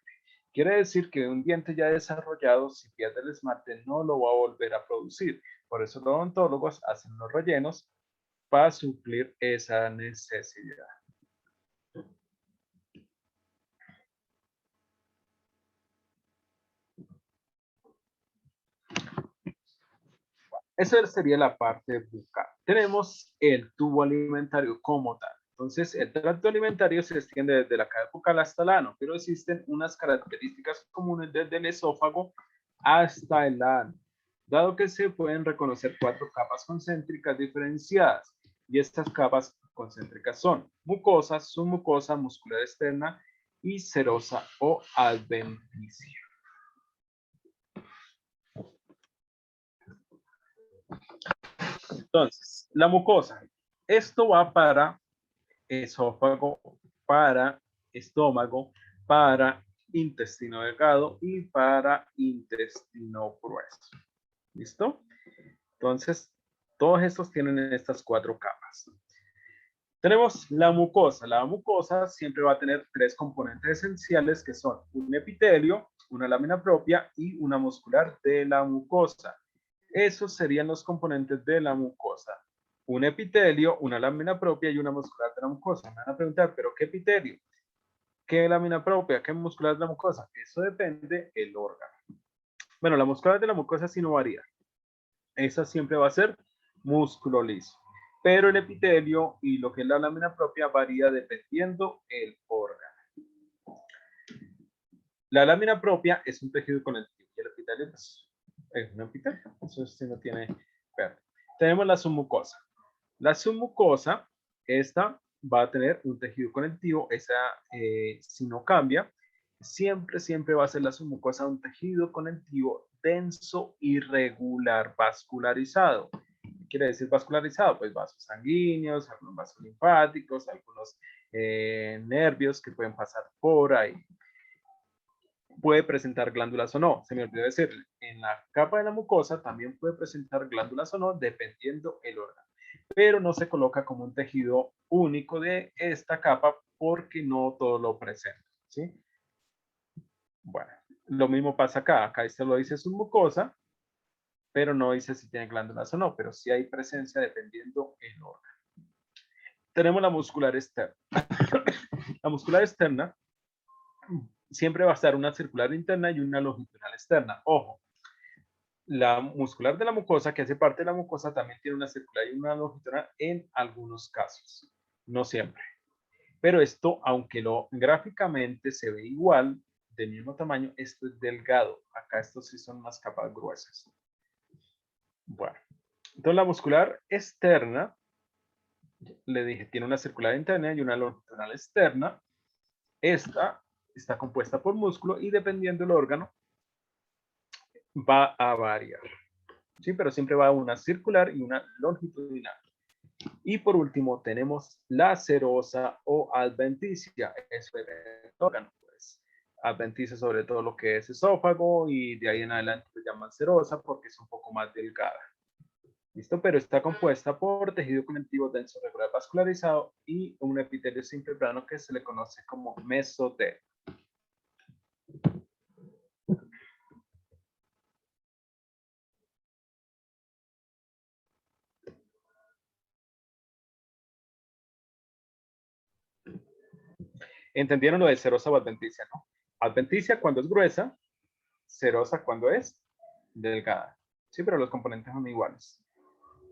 Quiere decir que un diente ya desarrollado, si pierde el esmalte, no lo va a volver a producir. Por eso los odontólogos hacen los rellenos para suplir esa necesidad. Esa sería la parte bucal. Tenemos el tubo alimentario como tal. Entonces, el tracto alimentario se extiende desde la cavidad bucal hasta el ano, pero existen unas características comunes desde el esófago hasta el ano, dado que se pueden reconocer 4 capas concéntricas diferenciadas. Y estas capas concéntricas son mucosa, submucosa, muscular externa y serosa o adventicia. Entonces, la mucosa. Esto va para esófago, para estómago, para intestino delgado y para intestino grueso. ¿Listo? Entonces, todos estos tienen estas 4 capas. Tenemos la mucosa. La mucosa siempre va a tener 3 componentes esenciales que son un epitelio, una lámina propia y una muscular de la mucosa. Esos serían los componentes de la mucosa. Un epitelio, una lámina propia y una muscular de la mucosa. Me van a preguntar, ¿pero qué epitelio? ¿Qué lámina propia? ¿Qué muscular de la mucosa? Eso depende del órgano. Bueno, la muscular de la mucosa sí no varía. Esa siempre va a ser músculo liso. Pero el epitelio y lo que es la lámina propia varía dependiendo el órgano. La lámina propia es un tejido conectivo y el epitelio pues, es un epitelio. Eso sí no tiene pérdida. Tenemos la submucosa. La submucosa, esta va a tener un tejido conectivo, esa si no cambia, siempre va a ser la submucosa un tejido conectivo denso y regular, vascularizado. ¿Qué quiere decir vascularizado? Pues vasos sanguíneos, algunos vasos linfáticos, algunos nervios que pueden pasar por ahí. Puede presentar glándulas o no, se me olvidó decirle, en la capa de la mucosa también puede presentar glándulas o no, dependiendo el órgano, pero no se coloca como un tejido único de esta capa porque no todo lo presenta, ¿sí? Bueno, lo mismo pasa acá, acá esto lo dice submucosa, pero no dice si tiene glándulas o no, pero sí hay presencia dependiendo el órgano. Tenemos la muscular externa. La muscular externa siempre va a estar una circular interna y una longitudinal externa. Ojo, la muscular de la mucosa, que hace parte de la mucosa, también tiene una circular y una longitudinal en algunos casos, no siempre. Pero esto, aunque gráficamente se ve igual, del mismo tamaño, esto es delgado. Acá estos sí son más capas gruesas. Bueno, entonces la muscular externa, le dije, tiene una circular interna y una longitudinal externa. Esta está compuesta por músculo y dependiendo del órgano, va a variar. Sí, pero siempre va una circular y una longitudinal. Y por último tenemos la serosa o adventicia. Eso es el órgano, pues. Adventicia sobre todo lo que es esófago y de ahí en adelante se llama serosa porque es un poco más delgada. ¿Listo? Pero está compuesta por tejido conectivo denso regular vascularizado y un epitelio simple plano que se le conoce como mesotelio. ¿Entendieron lo de serosa o adventicia, no? Adventicia cuando es gruesa, serosa cuando es delgada. Sí, pero los componentes son iguales.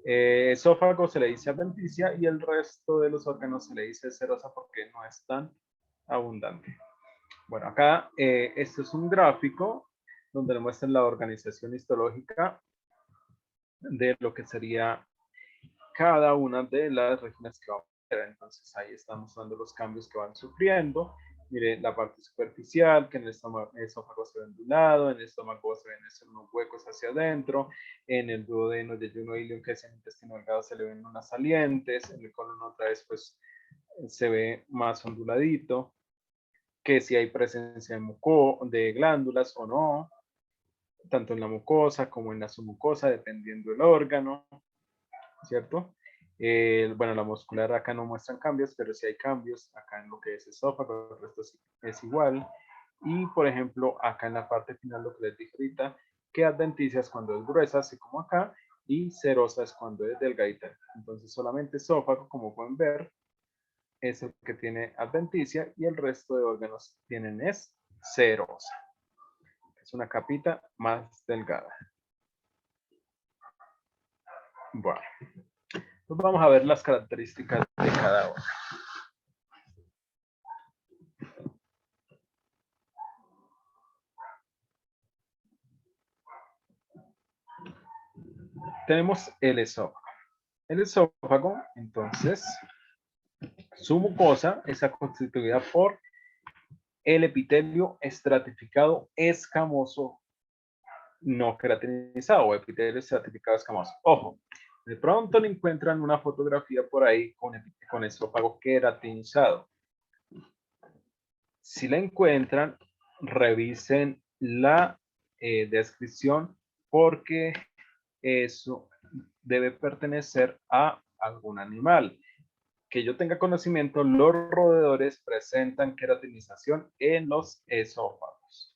Esófago se le dice adventicia y el resto de los órganos se le dice serosa porque no es tan abundante. Bueno, acá esto es un gráfico donde le muestran la organización histológica de lo que sería cada una de las regiones que vamos a ver. Entonces ahí estamos dando los cambios que van sufriendo. Mire, la parte superficial, que en el esófago se ve ondulado, en el estómago se ven unos huecos hacia adentro, en el duodeno de ayuno ilium, que es el intestino delgado, se le ven unas salientes, en el colon otra vez pues se ve más onduladito, que si hay presencia de glándulas o no, tanto en la mucosa como en la submucosa, dependiendo del órgano, ¿cierto? Bueno, la muscular acá no muestran cambios, pero sí hay cambios acá en lo que es esófago, el resto es igual. Y, por ejemplo, acá en la parte final, lo que les dije ahorita, que adventicia es cuando es gruesa, así como acá, y serosa es cuando es delgadita. Entonces, solamente esófago, como pueden ver, es el que tiene adventicia y el resto de órganos tienen es serosa. Es una capita más delgada. Bueno. Entonces vamos a ver las características de cada una. Tenemos el esófago. El esófago, entonces, su mucosa está constituida por el epitelio estratificado escamoso no queratinizado o epitelio estratificado escamoso. Ojo, de pronto le encuentran una fotografía por ahí con esófago queratinizado. Si la encuentran, revisen la descripción porque eso debe pertenecer a algún animal. Que yo tenga conocimiento, los roedores presentan queratinización en los esófagos.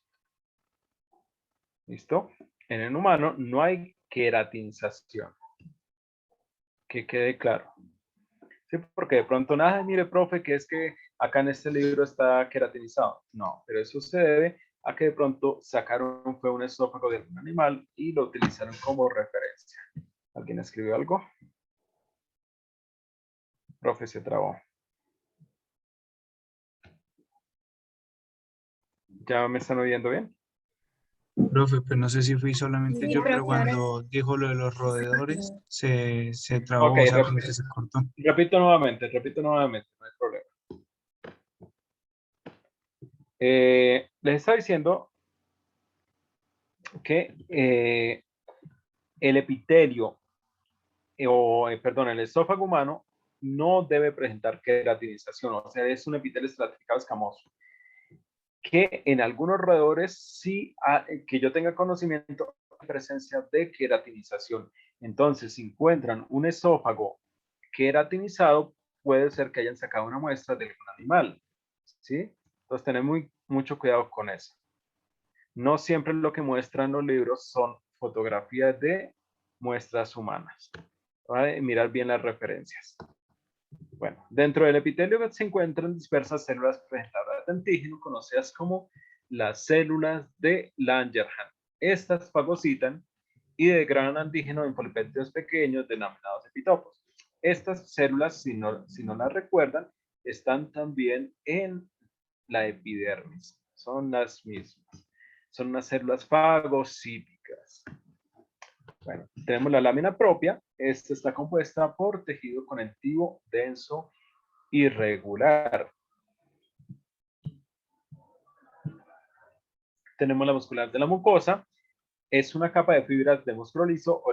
¿Listo? En el humano no hay queratinización. Que quede claro. Sí, porque de pronto, nada, mire, profe, que es que acá en este libro está queratinizado. No, pero eso se debe a que de pronto sacaron fue un esófago de un animal y lo utilizaron como referencia. ¿Alguien escribió algo? Profe, se trabó. ¿Ya me están oyendo bien? Profe, pues no sé si fui solamente Sí, yo, pero profe, ahora cuando dijo lo de los roedores, se Ok, trabó, o sea, como que se cortó. repito nuevamente, no hay problema. Les estaba diciendo que el epitelio, perdón, el esófago humano no debe presentar queratinización, o sea, es un epitelio estratificado escamoso. Que en algunos roedores sí, que yo tenga conocimiento, de presencia de queratinización. Entonces, si encuentran un esófago queratinizado, puede ser que hayan sacado una muestra de algún animal, ¿sí? Entonces, tener mucho cuidado con eso. No siempre lo que muestran los libros son fotografías de muestras humanas. ¿Vale? Mirar bien las referencias. Bueno, dentro del epitelio se encuentran dispersas células presentadoras de antígeno conocidas como las células de Langerhans. Estas fagocitan y degradan antígeno en polipéptidos pequeños denominados epitopos. Estas células, si no las recuerdan, están también en la epidermis. Son las mismas. Son unas células fagocíticas. Bueno, tenemos la lámina propia. Esta está compuesta por tejido conectivo denso irregular. Tenemos la muscular de la mucosa. Es una capa de fibras de músculo liso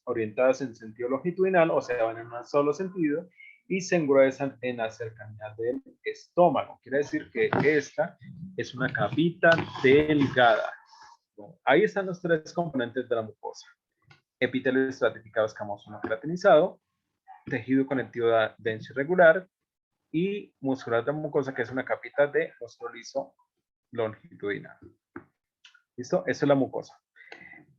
orientadas en sentido longitudinal, o sea, van en un solo sentido, y se engruesan en la cercanía del estómago. Quiere decir que esta es una capita delgada. Bueno, ahí están los tres componentes de la mucosa. Epitelio estratificado escamoso no queratinizado, tejido conectivo denso irregular y muscular de la mucosa, que es una capita de músculo liso longitudinal. ¿Listo? Eso es la mucosa.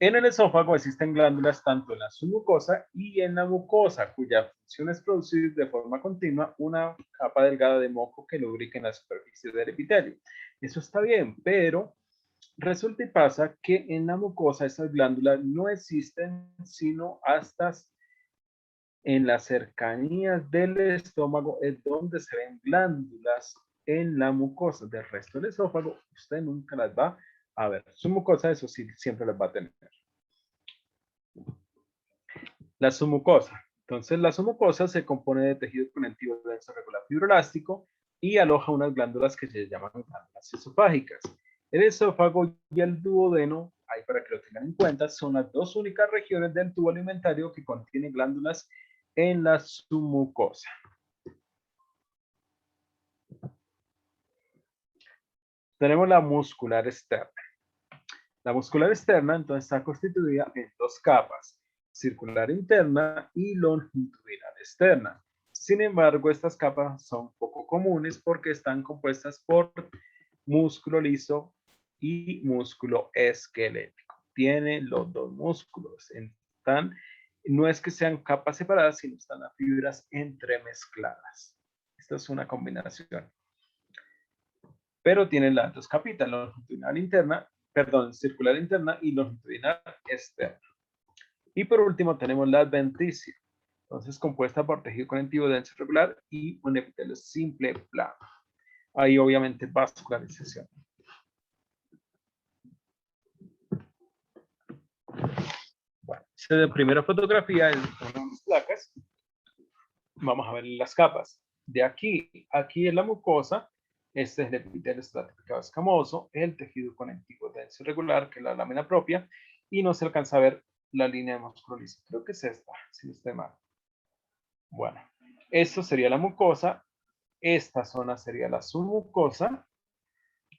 En el esófago existen glándulas tanto en la submucosa y en la mucosa, cuya función es producir de forma continua una capa delgada de moco que lubrique en la superficie del epitelio. Eso está bien, pero resulta y pasa que en la mucosa esas glándulas no existen sino hasta en las cercanías del estómago, es donde se ven glándulas en la mucosa. Del resto del esófago usted nunca las va a ver. Su mucosa, eso sí, siempre las va a tener. La submucosa. Entonces, la submucosa se compone de tejido conectivo denso regular fibroelástico y aloja unas glándulas que se llaman glándulas esofágicas. El esófago y el duodeno, ahí para que lo tengan en cuenta, son las dos únicas regiones del tubo alimentario que contienen glándulas en la submucosa. Tenemos la muscular externa. La muscular externa entonces está constituida en dos capas, circular interna y longitudinal externa. Sin embargo, estas capas son poco comunes porque están compuestas por músculo liso y músculo esquelético. Tienen los dos músculos. No es que sean capas separadas, sino están las fibras entremezcladas. Esta es una combinación. Pero tienen las dos capitas, longitudinal interna, circular interna y longitudinal externa. Y por último tenemos la adventicia. Entonces compuesta por tejido conectivo denso irregular y un epitelio simple plano. Ahí obviamente vascularización. Bueno, esta primera fotografía es unas placas. Vamos a ver las capas. De aquí es la mucosa. Este es el epitelio estratificado escamoso, el tejido conectivo denso irregular, que es la lámina propia, y no se alcanza a ver la línea de músculo liso. Creo que es esta, si no estoy mal. Bueno, esto sería la mucosa. Esta zona sería la submucosa,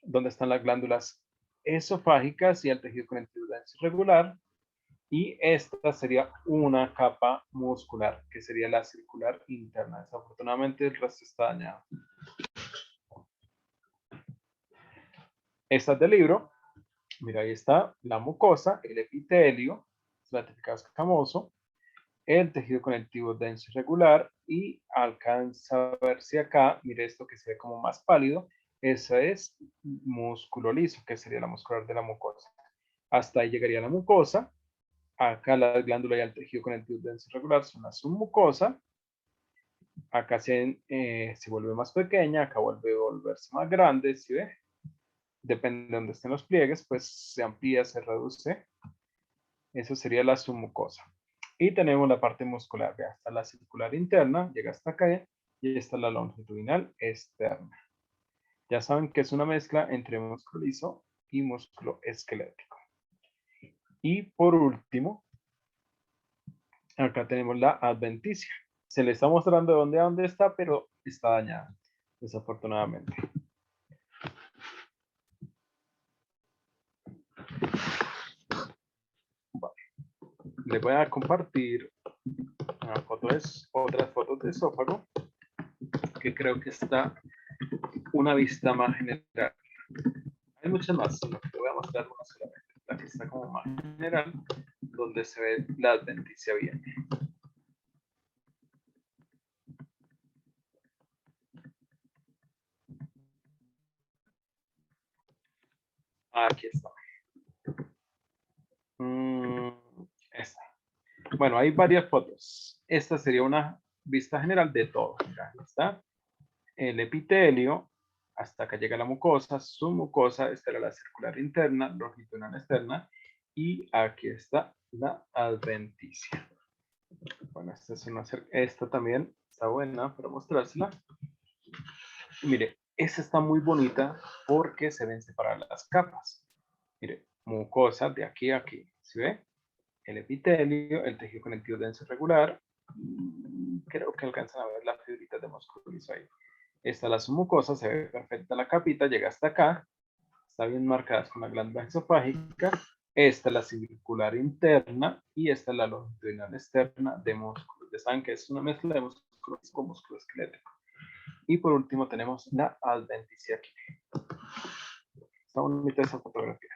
donde están las glándulas esofágicas y el tejido conectivo denso irregular. Y esta sería una capa muscular, que sería la circular interna. Desafortunadamente el resto está dañado. Esta es del libro. Mira, ahí está la mucosa, el epitelio, estratificado escamoso, el tejido conectivo denso irregular y alcanza a verse acá, mire esto que se ve como más pálido, esa es músculo liso, que sería la muscular de la mucosa. Hasta ahí llegaría la mucosa. Acá la glándula y el tejido conectivo denso irregular son la submucosa. Acá se vuelve más pequeña, acá vuelve a volverse más grande, ¿sí ve? Depende de donde estén los pliegues, pues se amplía, se reduce. Eso sería la submucosa. Y tenemos la parte muscular, vea, está la circular interna, llega hasta acá, y esta es la longitudinal externa. Ya saben que es una mezcla entre músculo liso y músculo esquelético. Y por último, acá tenemos la adventicia. Se le está mostrando de dónde a dónde está, pero está dañada, desafortunadamente. Bueno, les voy a compartir otras fotos de esófago, que creo que está una vista más general. Hay muchas más, sino que te voy a mostrar una solamente, la que está como más general, donde se ve la adventicia bien. Aquí está. Esta. Bueno, hay varias fotos. Esta sería una vista general de todo. Acá está el epitelio, hasta acá llega la mucosa, su mucosa, esta era la circular interna, longitudinal externa, y aquí está la adventicia. Bueno, esta también está buena para mostrársela. Y mire, esta está muy bonita porque se ven separadas las capas. Mire, mucosa de aquí a aquí, ¿sí ve? El epitelio, el tejido conectivo denso irregular. Creo que alcanzan a ver las fibritas de músculo liso ahí. Esta la submucosa, se ve perfecta la capita, llega hasta acá. Está bien marcada con la glándula esofágica. Esta es la circular interna y esta es la longitudinal externa de músculos. Ya saben que es una mezcla de músculos con músculo esquelético. Y por último tenemos la adventicia aquí. Está bonita esa fotografía.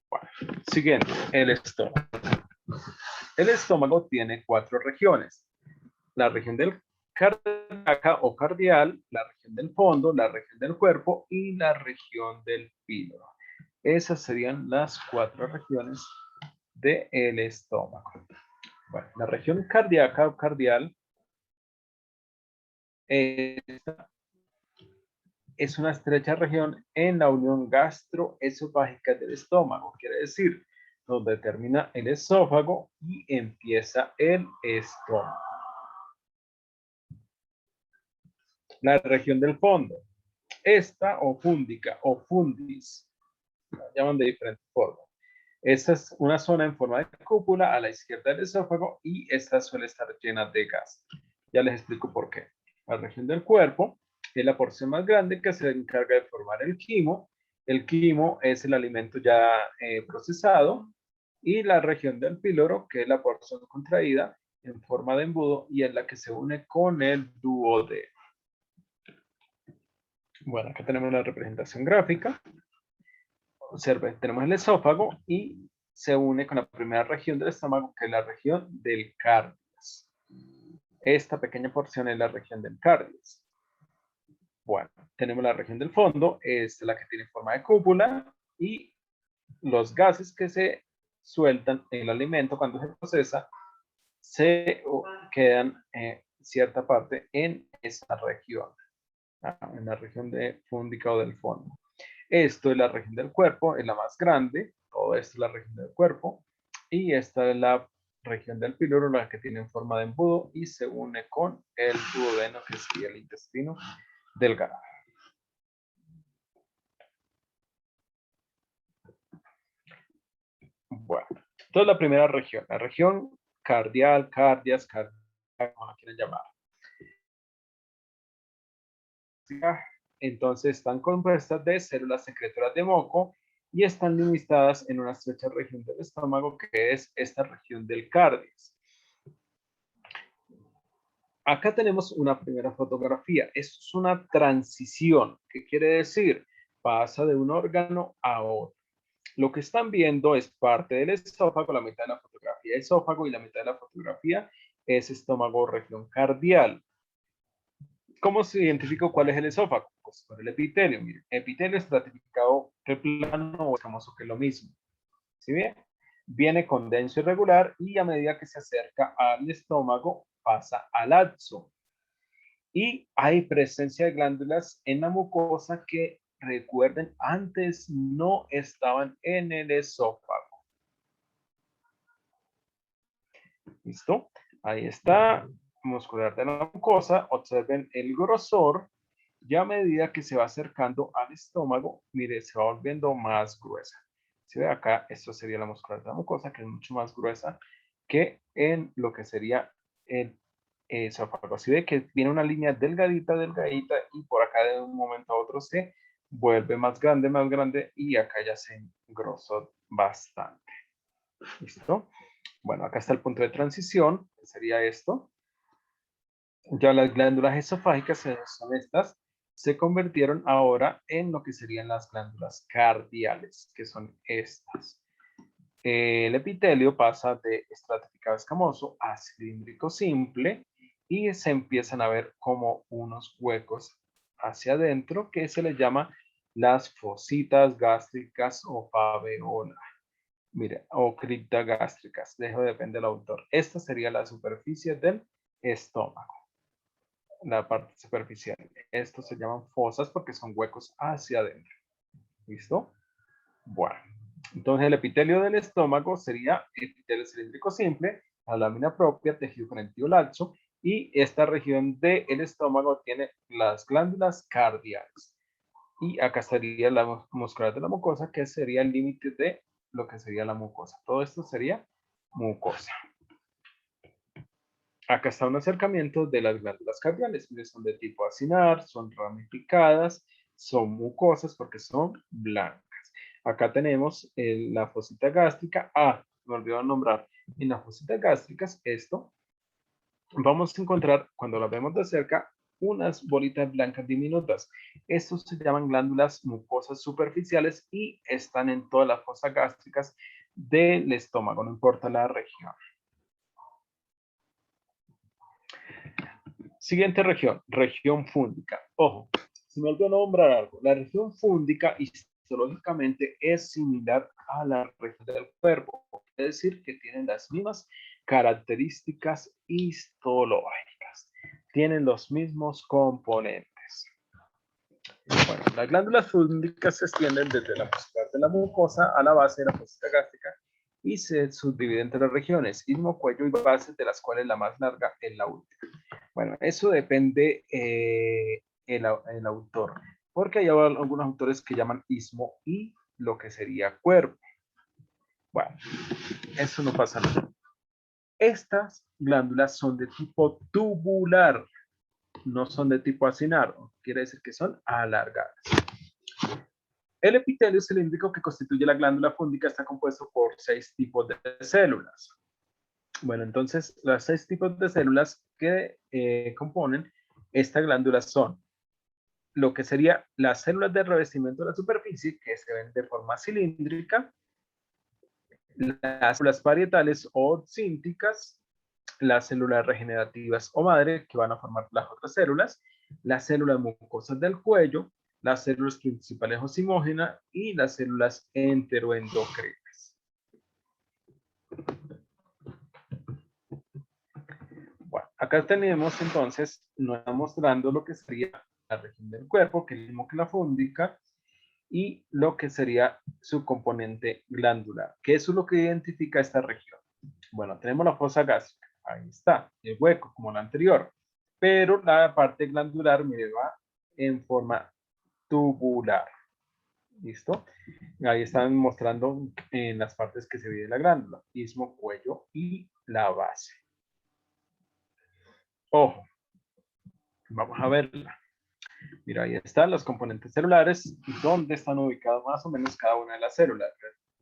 Bueno, siguiente, el estómago. El estómago tiene 4 regiones. La región del cardíaca o cardial, la región del fondo, la región del cuerpo y la región del píloro. Esas serían las 4 regiones del estómago. Bueno, la región cardíaca o cardial es una estrecha región en la unión gastroesofágica del estómago, quiere decir, donde termina el esófago y empieza el estómago. La región del fondo, esta o fúndica o fundis, la llaman de diferentes formas. Esta es una zona en forma de cúpula a la izquierda del esófago y esta suele estar llena de gas. Ya les explico por qué. La región del cuerpo es la porción más grande que se encarga de formar el quimo. El quimo es el alimento ya procesado. Y la región del píloro, que es la porción contraída en forma de embudo y es la que se une con el duodeno. Bueno, acá tenemos la representación gráfica. Observe, tenemos el esófago y se une con la primera región del estómago, que es la región del cardias. Esta pequeña porción es la región del cardias. Bueno, tenemos la región del fondo, es la que tiene forma de cúpula y los gases que se sueltan en el alimento cuando se procesa se quedan cierta parte en esa región, en la región de fúndica o del fondo. Esto es la región del cuerpo, es la más grande, todo esto es la región del cuerpo, y esta es la región del píloro, la que tiene forma de embudo y se une con el duodeno, que sería el intestino delgado. Bueno, entonces la primera región, la región cardial, cardias, como la quieren llamar. Entonces están compuestas de células secretoras de moco y están limitadas en una estrecha región del estómago, que es esta región del cardias. Acá tenemos una primera fotografía. Esto es una transición. ¿Qué quiere decir? Pasa de un órgano a otro. Lo que están viendo es parte del esófago, la mitad de la fotografía es esófago y la mitad de la fotografía es estómago, región cardial. ¿Cómo se identifica cuál es el esófago? Pues por el epitelio. Miren, epitelio estratificado de plano o famoso, que es lo mismo. ¿Sí bien? Viene con denso irregular y a medida que se acerca al estómago pasa al axo. Y hay presencia de glándulas en la mucosa que, recuerden, antes no estaban en el esófago. ¿Listo? Ahí está, muscular de la mucosa. Observen el grosor. Ya a medida que se va acercando al estómago, mire, se va volviendo más gruesa. ¿Sí ve? Acá, esto sería la musculatura de la mucosa, que es mucho más gruesa que en lo que sería el esófago. Así ve que viene una línea delgadita, delgadita, y por acá de un momento a otro se vuelve más grande, y acá ya se engrosó bastante. ¿Listo? Bueno, acá está el punto de transición, que sería esto. Ya las glándulas esofágicas son estas, se convirtieron ahora en lo que serían las glándulas cardiales, que son estas. El epitelio pasa de estratificado escamoso a cilíndrico simple y se empiezan a ver como unos huecos hacia adentro que se les llama las fositas gástricas o faveola. Mire, o cripta gástricas, depende del autor. Esta sería la superficie del estómago, la parte superficial. Estos se llaman fosas porque son huecos hacia adentro. ¿Listo? Bueno, entonces el epitelio del estómago sería epitelio cilíndrico simple, la lámina propia, tejido conectivo laxo, y esta región del estómago tiene las glándulas cardiales. Y acá estaría la muscular de la mucosa, que sería el límite de lo que sería la mucosa. Todo esto sería mucosa. Acá está un acercamiento de las glándulas cardiales. Son de tipo acinar, son ramificadas, son mucosas porque son blancas. Acá tenemos la fosita gástrica. Me olvidó nombrar. En las fositas gástricas, esto, vamos a encontrar, cuando la vemos de cerca, unas bolitas blancas diminutas. Estos se llaman glándulas mucosas superficiales y están en todas las fosas gástricas del estómago, no importa la región. Siguiente región, región fúndica. Ojo, se me olvidó nombrar algo. La región fúndica histológicamente es similar a la región del cuerpo, es decir, que tienen las mismas características histológicas, tienen los mismos componentes. Bueno, las glándulas fúndicas se extienden desde la muscular de la mucosa a la base de la fosita gástrica y se subdividen entre las regiones, istmo, cuello y base, de las cuales la más larga es la última. Bueno, eso depende el autor, porque hay algunos autores que llaman istmo y lo que sería cuerpo. Bueno, eso no pasa nada. Estas glándulas son de tipo tubular, no son de tipo acinar, quiere decir que son alargadas. El epitelio cilíndrico que constituye la glándula fúndica está compuesto por 6 tipos de células. Bueno, entonces, los 6 tipos de células que componen esta glándula son lo que sería las células de revestimiento de la superficie, que se ven de forma cilíndrica, las células parietales o cínticas, las células regenerativas o madre, que van a formar las otras células, las células mucosas del cuello, las células principales o simógenas y las células enteroendocrinas. Bueno, acá tenemos entonces, nos está mostrando lo que sería la región del cuerpo, que es lo mismo que la fúndica, y lo que sería su componente glandular, que eso es lo que identifica esta región. Bueno, tenemos la fosa gástrica, ahí está, el hueco como la anterior, pero la parte glandular, mire, va en forma tubular. ¿Listo? Ahí están mostrando en las partes que se divide la glándula, istmo, cuello y la base. Ojo, vamos a verla. Mira, ahí están los componentes celulares y dónde están ubicados más o menos cada una de las células.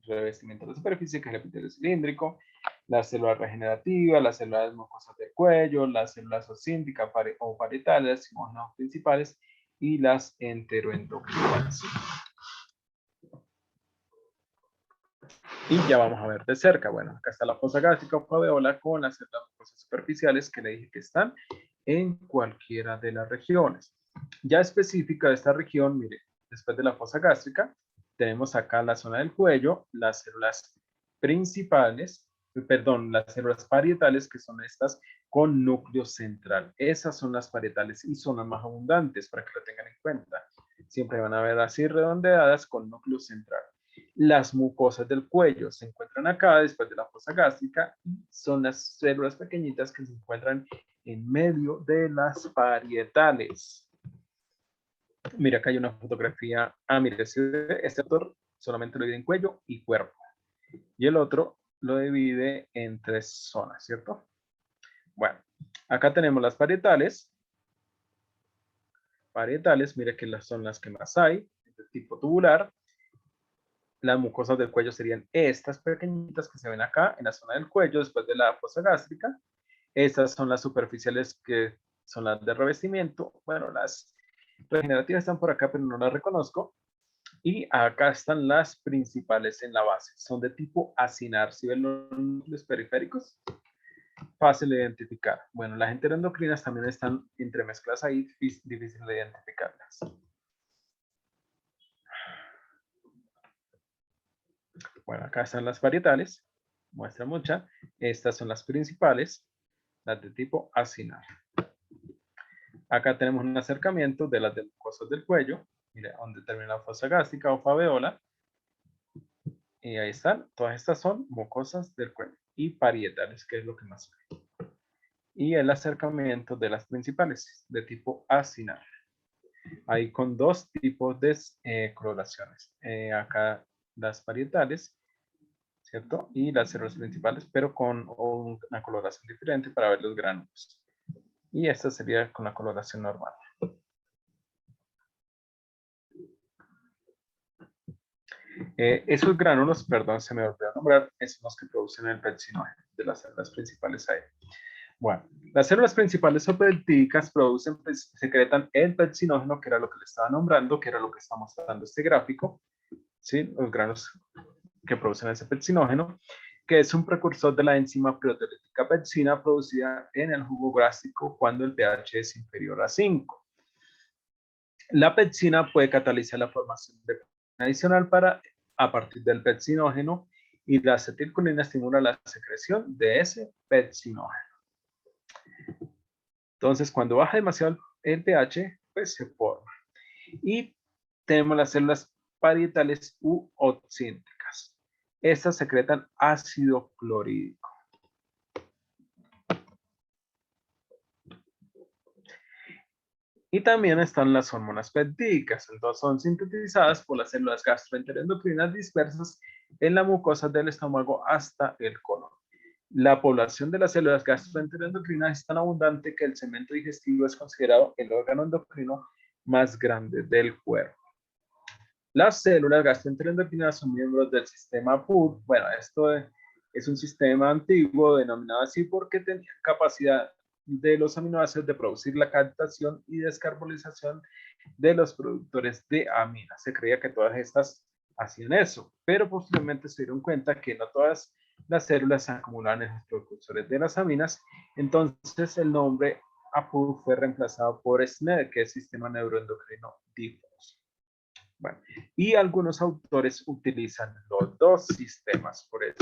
El revestimiento de la superficie, que es el epitelio cilíndrico, las células regenerativas, las células mucosas del cuello, las células ocínticas o parietales, las simógenas principales y las enteroendocrinas. Y ya vamos a ver de cerca. Bueno, acá está la fosa gástrica o faveola con las células mucosas superficiales que le dije que están en cualquiera de las regiones. Ya específica de esta región, mire, después de la fosa gástrica, tenemos acá la zona del cuello, las células principales, las células parietales, que son estas con núcleo central. Esas son las parietales y son las más abundantes para que lo tengan en cuenta. Siempre van a ver así redondeadas con núcleo central. Las mucosas del cuello se encuentran acá después de la fosa gástrica y son las células pequeñitas que se encuentran en medio de las parietales. Mira, acá hay una fotografía. Mire, este autor solamente lo divide en cuello y cuerpo. Y el otro lo divide en 3 zonas, ¿cierto? Bueno, acá tenemos las parietales. Parietales, mire que son las que más hay, de tipo tubular. Las mucosas del cuello serían estas pequeñitas que se ven acá en la zona del cuello después de la fosa gástrica. Estas son las superficiales que son las de revestimiento. Bueno, las regenerativas están por acá, pero no las reconozco. Y acá están las principales en la base. Son de tipo acinar. ¿Sí ven los núcleos periféricos? Fácil de identificar. Bueno, las enteroendocrinas también están entremezcladas ahí, difícil de identificarlas. Bueno, acá están las varietales. Muestra mucha. Estas son las principales, las de tipo acinar. Acá tenemos un acercamiento de las de mucosas del cuello. Mira, donde termina la fosa gástrica o faveola. Y ahí están. Todas estas son mucosas del cuello. Y parietales, que es lo que más hay. Y el acercamiento de las principales, de tipo acinar. Hay con dos tipos de coloraciones. Acá las parietales, ¿cierto? Y las células principales, pero con una coloración diferente para ver los gránulos. Y esta sería con la coloración normal. Esos gránulos, perdón, se me olvidó nombrar, son los que producen el pepsinógeno de las células principales ahí. Bueno, las células principales o peptídicas secretan el pepsinógeno, que era lo que le estaba nombrando, que era lo que está mostrando este gráfico, ¿sí? Los granos que producen ese pepsinógeno, que es un precursor de la enzima proteolítica pepsina producida en el jugo gástrico cuando el pH es inferior a 5. La pepsina puede catalizar la formación de adicional a partir del pepsinógeno, y la acetilcolina estimula la secreción de ese pepsinógeno. Entonces, cuando baja demasiado el pH, pues se forma. Y tenemos las células parietales u oxínticas. Estas secretan ácido clorhídrico. Y también están las hormonas peptídicas. Entonces son sintetizadas por las células gastroenteroendocrinas dispersas en la mucosa del estómago hasta el colon. La población de las células gastroenteroendocrinas es tan abundante que el cemento digestivo es considerado el órgano endocrino más grande del cuerpo. Las células gastroenteroendocrinas son miembros del sistema PUD. Bueno, esto es un sistema antiguo denominado así porque tenía capacidad de los aminoácidos de producir la captación y descarbonización de los productores de aminas. Se creía que todas estas hacían eso, pero posteriormente se dieron cuenta que no todas las células se acumulaban en los precursores de las aminas. Entonces el nombre APUD fue reemplazado por SNED, que es Sistema Neuroendocrino Difuso. Bueno, y algunos autores utilizan los dos sistemas, por eso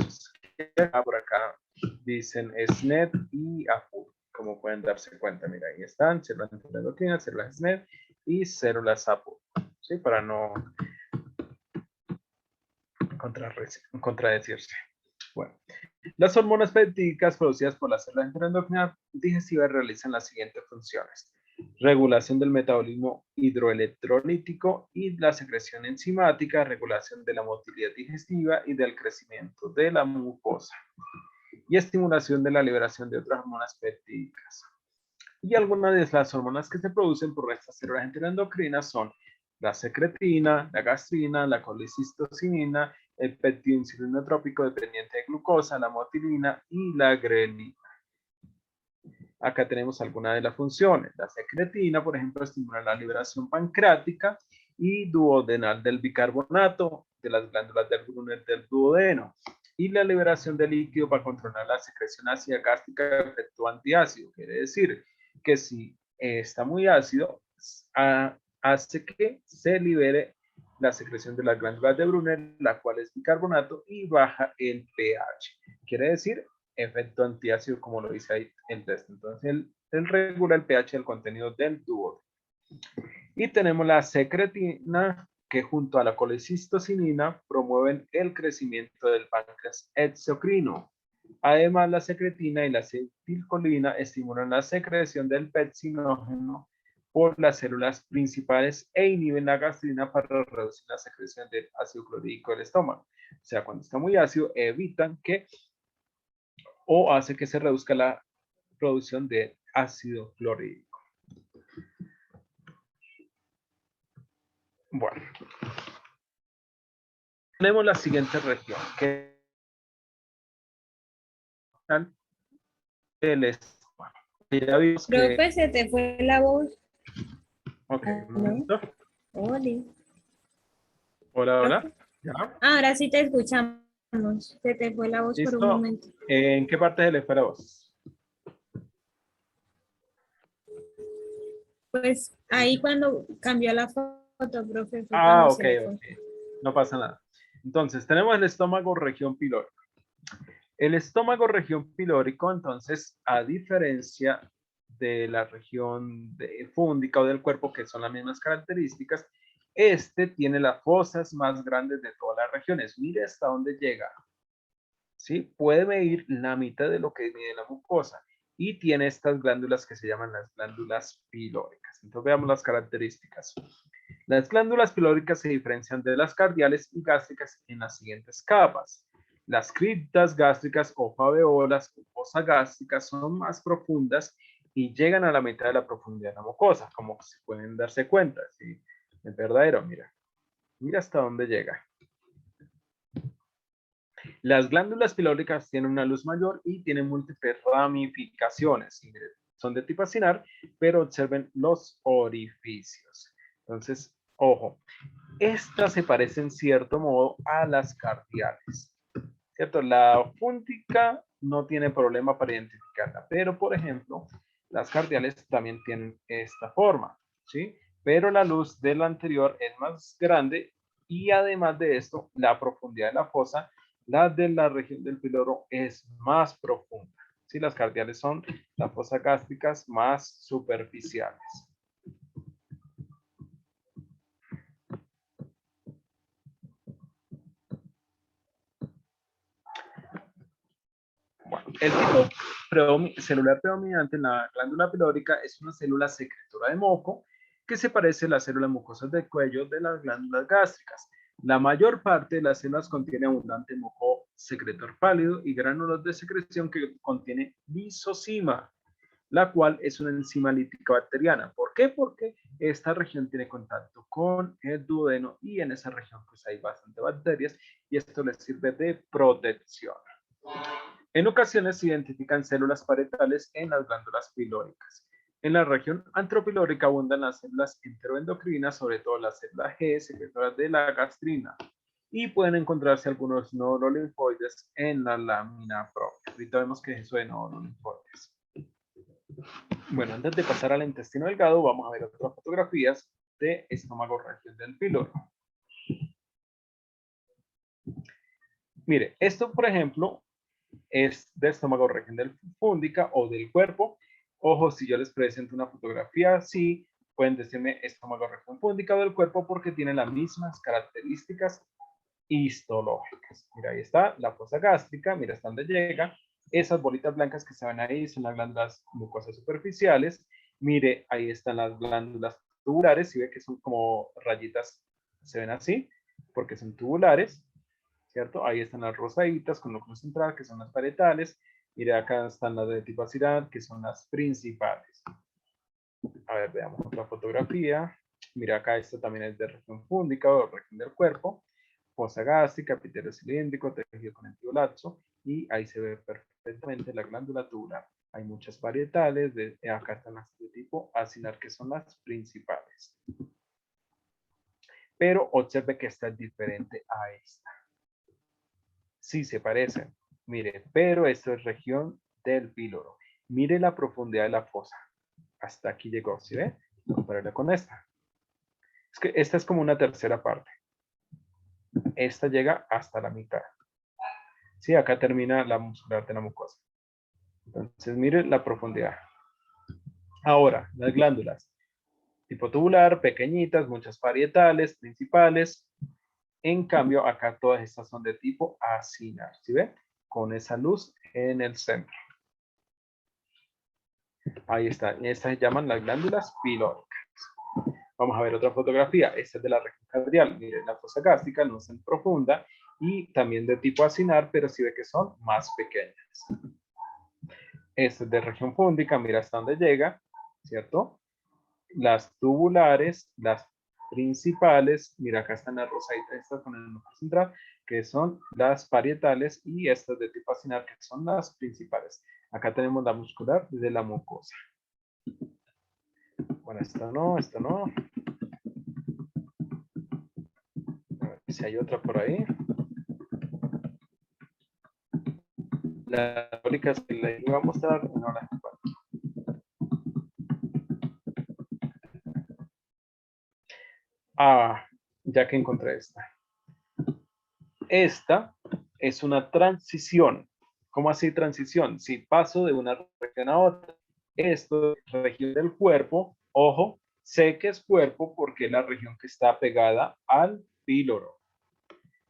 por acá dicen SNED y APUD, como pueden darse cuenta. Mira, ahí están células endocrinas, células SNED y células APUD, ¿sí? Para no contradecirse. Bueno, las hormonas peptídicas producidas por las células endocrinas digestivas realizan las siguientes funciones: regulación del metabolismo hidroelectrolítico y la secreción enzimática, regulación de la motilidad digestiva y del crecimiento de la mucosa, y estimulación de la liberación de otras hormonas peptídicas. Y algunas de las hormonas que se producen por estas células endocrinas son la secretina, la gastrina, la colecistocinina, el peptidinsulinotrópico dependiente de glucosa, la motilina y la grelina. Acá tenemos algunas de las funciones. La secretina, por ejemplo, estimula la liberación pancreática y duodenal del bicarbonato de las glándulas del Brunner del duodeno, y la liberación de líquido para controlar la secreción ácida gástrica de efecto antiácido. Quiere decir que si está muy ácido, hace que se libere la secreción de las glándulas de Brunner, la cual es bicarbonato, y baja el pH. Quiere decir efecto antiácido, como lo dice ahí el test. Entonces, él regula el pH del contenido del duodeno. Y tenemos la secretina, que junto a la colecistocinina promueven el crecimiento del páncreas exocrino. Además, la secretina y la acetilcolina estimulan la secreción del pepsinógeno por las células principales e inhiben la gastrina para reducir la secreción del ácido clorhídrico del estómago. O sea, cuando está muy ácido, evitan que o hace que se reduzca la producción de ácido clorhídrico. Bueno, tenemos la siguiente región, que es el estómago. ya vimos que... Profe, se te fue la voz. Ok, un ¿No? momento. Oli. Hola, hola. Profe. ¿Ya? Ahora sí te escuchamos. Se te fue la voz por un ¿Listo? momento. ¿En qué parte se le fue la voz? Pues ahí cuando cambió la foto, profe, fue Ah, cuando ok, se le fue. ok. No pasa nada. Entonces, tenemos el estómago región pilórica. El estómago región pilórico, entonces, a diferencia de la región fúndica o del cuerpo, que son las mismas características, este tiene las fosas más grandes de todas las regiones. Mire hasta dónde llega. ¿Sí? Puede medir la mitad de lo que mide la mucosa y tiene estas glándulas que se llaman las glándulas pilóricas. Entonces veamos las características. Las glándulas pilóricas se diferencian de las cardiales y gástricas en las siguientes capas. Las criptas gástricas o faveolas o fosa gástricas son más profundas y llegan a la mitad de la profundidad de la mucosa, como se pueden darse cuenta. ¿Sí? Es verdadero, mira. Mira hasta dónde llega. Las glándulas pilóricas tienen una luz mayor y tienen múltiples ramificaciones. Son de tipo acinar, pero observen los orificios. Entonces, ojo, estas se parecen en cierto modo a las cardiales. ¿Cierto? La fúndica no tiene problema para identificarla, pero por ejemplo, las cardiales también tienen esta forma, ¿sí? Pero la luz de la anterior es más grande y además de esto, la profundidad de la fosa, la de la región del piloro es más profunda. ¿Sí? Las cardiales son las fosas gástricas más superficiales. Bueno, el tipo celular predominante en la glándula pilórica es una célula secretora de moco que se parece a las células mucosas del cuello de las glándulas gástricas. La mayor parte de las células contiene abundante moco secretor pálido y gránulos de secreción que contiene lisocima, la cual es una enzima lítica bacteriana. ¿Por qué? Porque esta región tiene contacto con el duodeno y en esa región pues hay bastante bacterias y esto les sirve de protección. En ocasiones se identifican células parietales en las glándulas pilóricas. En la región antropilórica abundan las células enteroendocrinas, sobre todo las células G, secretoras de la gastrina, y pueden encontrarse algunos neurolinfoides en la lámina propia. Ahorita vemos que es eso de neurolinfoides. Bueno, antes de pasar al intestino delgado, vamos a ver otras fotografías de estómago región del píloro. Mire, esto, por ejemplo, es de estómago región del fúndica o del cuerpo. Ojo, si yo les presento una fotografía así, pueden decirme estómago región fúndica o del cuerpo porque tienen las mismas características histológicas. Mira, ahí está la fosa gástrica, mira hasta dónde llega. Esas bolitas blancas que se ven ahí son las glándulas mucosas superficiales. Mire, ahí están las glándulas tubulares, si ve que son como rayitas, se ven así, porque son tubulares. ¿Cierto? Ahí están las rosaditas con núcleo central, que son las parietales. Mire, acá están las de tipo acinar, que son las principales. A ver, veamos otra fotografía. Mira, acá esto también es de región fúndica o región del cuerpo. Fosa gástrica, epitelio cilíndrico, tejido conectivo laxo. Y ahí se ve perfectamente la glándula tubular. Hay muchas parietales. Acá están las de tipo acinar, que son las principales. Pero observe que esta es diferente a esta. Sí, se parecen. Mire, pero esto es región del píloro. Mire la profundidad de la fosa. Hasta aquí llegó, ¿sí ve? Compararla con esta. Es que esta es como una tercera parte. Esta llega hasta la mitad. Sí, acá termina la muscular de la mucosa. Entonces, mire la profundidad. Ahora, las glándulas. Tipo tubular, pequeñitas, muchas parietales, principales. En cambio, acá todas estas son de tipo acinar, ¿sí ve? Con esa luz en el centro. Ahí está. Estas se llaman las glándulas pilóricas. Vamos a ver otra fotografía. Esta es de la región cardial. Miren, la fosa gástrica no es tan profunda y también de tipo acinar, pero sí ve que son más pequeñas. Esta es de región fúndica. Mira hasta dónde llega, ¿cierto? Las tubulares, las principales. Mira, acá están las rosaditas, estas con el núcleo central, que son las parietales, y estas de tipo acinar, que son las principales. Acá tenemos la muscular de la mucosa. Bueno, esta no, esta no. A ver si hay otra por ahí. Las fábricas que les iba a mostrar no las encuentro. Ah, ya que encontré esta. Esta es una transición. ¿Cómo así transición? Si paso de una región a otra. Esto es región del cuerpo. Ojo, sé que es cuerpo porque es la región que está pegada al píloro.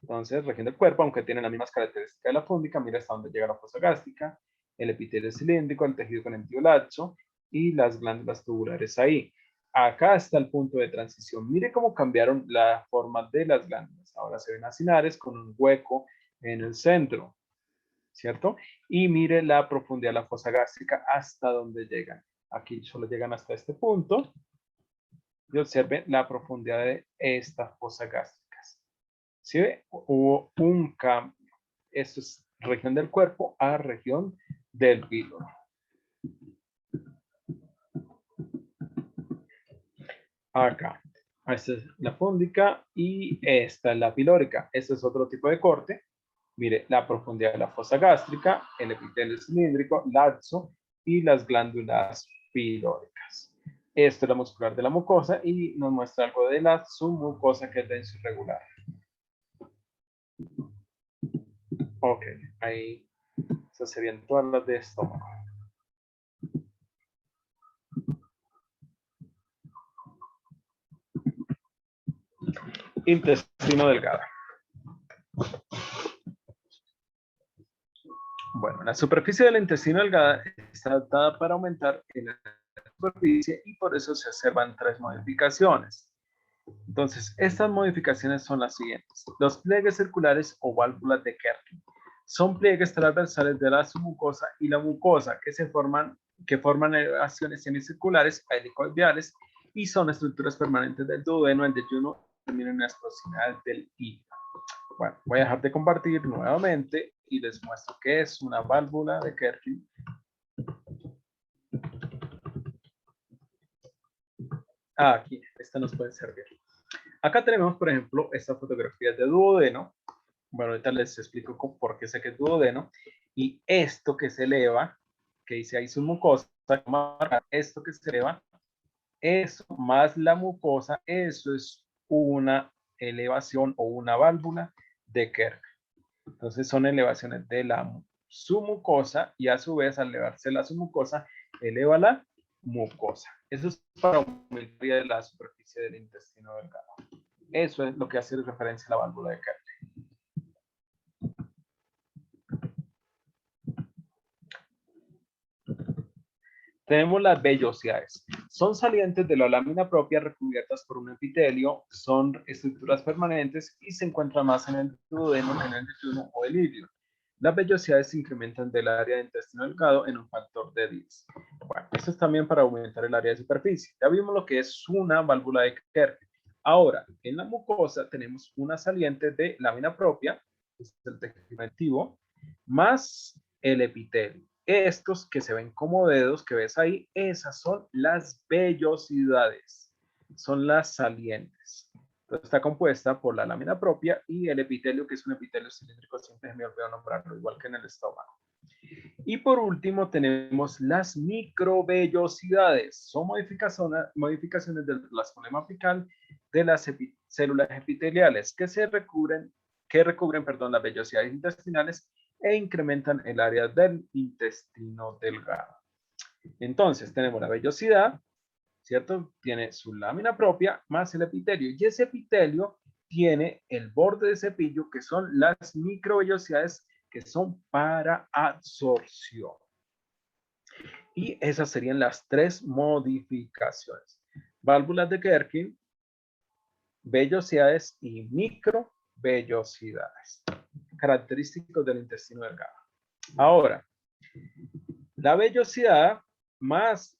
Entonces, región del cuerpo, aunque tiene las mismas características de la fúndica, mira hasta dónde llega la fosa gástrica, el epitelio cilíndrico, el tejido conectivo laxo y las glándulas tubulares ahí. Acá está el punto de transición. Mire cómo cambiaron la forma de las glándulas. Ahora se ven acinares con un hueco en el centro, ¿cierto? Y mire la profundidad de la fosa gástrica hasta donde llegan. Aquí solo llegan hasta este punto. Y observen la profundidad de esta fosa gástrica. ¿Sí ve? Hubo un cambio. Esto es región del cuerpo a región del píloro. Acá. Esta es la fúndica y esta es la pilórica. Este es otro tipo de corte. Mire, la profundidad de la fosa gástrica, el epitelio cilíndrico, laxo y las glándulas pilóricas. Esto es la muscular de la mucosa y nos muestra algo de la submucosa que es denso y regular. Ok, ahí esas serían todas las de estómago. Intestino delgado. Bueno, la superficie del intestino delgado está adaptada para aumentar en la superficie y por eso se observan 3 modificaciones. Entonces, estas modificaciones son las siguientes. Los pliegues circulares o válvulas de Kerr son pliegues transversales de la submucosa y la mucosa que forman elevaciones semicirculares helicoidales y son estructuras permanentes del duodeno, el yeyuno y terminan en las proximidades del hígado. Bueno, voy a dejar de compartir nuevamente y les muestro qué es una válvula de Kerr. Aquí, esta nos puede servir. Acá tenemos, por ejemplo, esta fotografía de duodeno. Bueno, ahorita les explico por qué sé que es duodeno. Y esto que se eleva, que dice ahí su mucosa, esto que se eleva, eso más la mucosa, eso es una elevación o una válvula de Kerr. Entonces son elevaciones de la submucosa y a su vez al elevarse la submucosa, eleva la mucosa. Eso es para aumentar la superficie del intestino delgado. Eso es lo que hace referencia a la válvula de Kerr. Tenemos las vellosidades. Son salientes de la lámina propia recubiertas por un epitelio, son estructuras permanentes y se encuentran más en el duodeno que en el yeyuno o el ilio. Las vellosidades se incrementan del área de intestino delgado en un factor de 10. Bueno, esto es también para aumentar el área de superficie. Ya vimos lo que es una válvula de Kerr. Ahora, en la mucosa tenemos una saliente de lámina propia, que es el tejido conectivo, más el epitelio. Estos que se ven como dedos que ves ahí, esas son las vellosidades, son las salientes. Entonces está compuesta por la lámina propia y el epitelio, que es un epitelio cilíndrico, siempre me olvidó nombrarlo, igual que en el estómago. Y por último tenemos las microvellosidades, son modificaciones del plasma apical de las células epiteliales que recubren las vellosidades intestinales e incrementan el área del intestino delgado. Entonces tenemos la vellosidad, ¿cierto? Tiene su lámina propia más el epitelio y ese epitelio tiene el borde de cepillo que son las microvellosidades que son para absorción. Y esas serían las 3 modificaciones. Válvulas de Kerr, vellosidades y microvellosidades. Característicos del intestino delgado. Ahora, la vellosidad más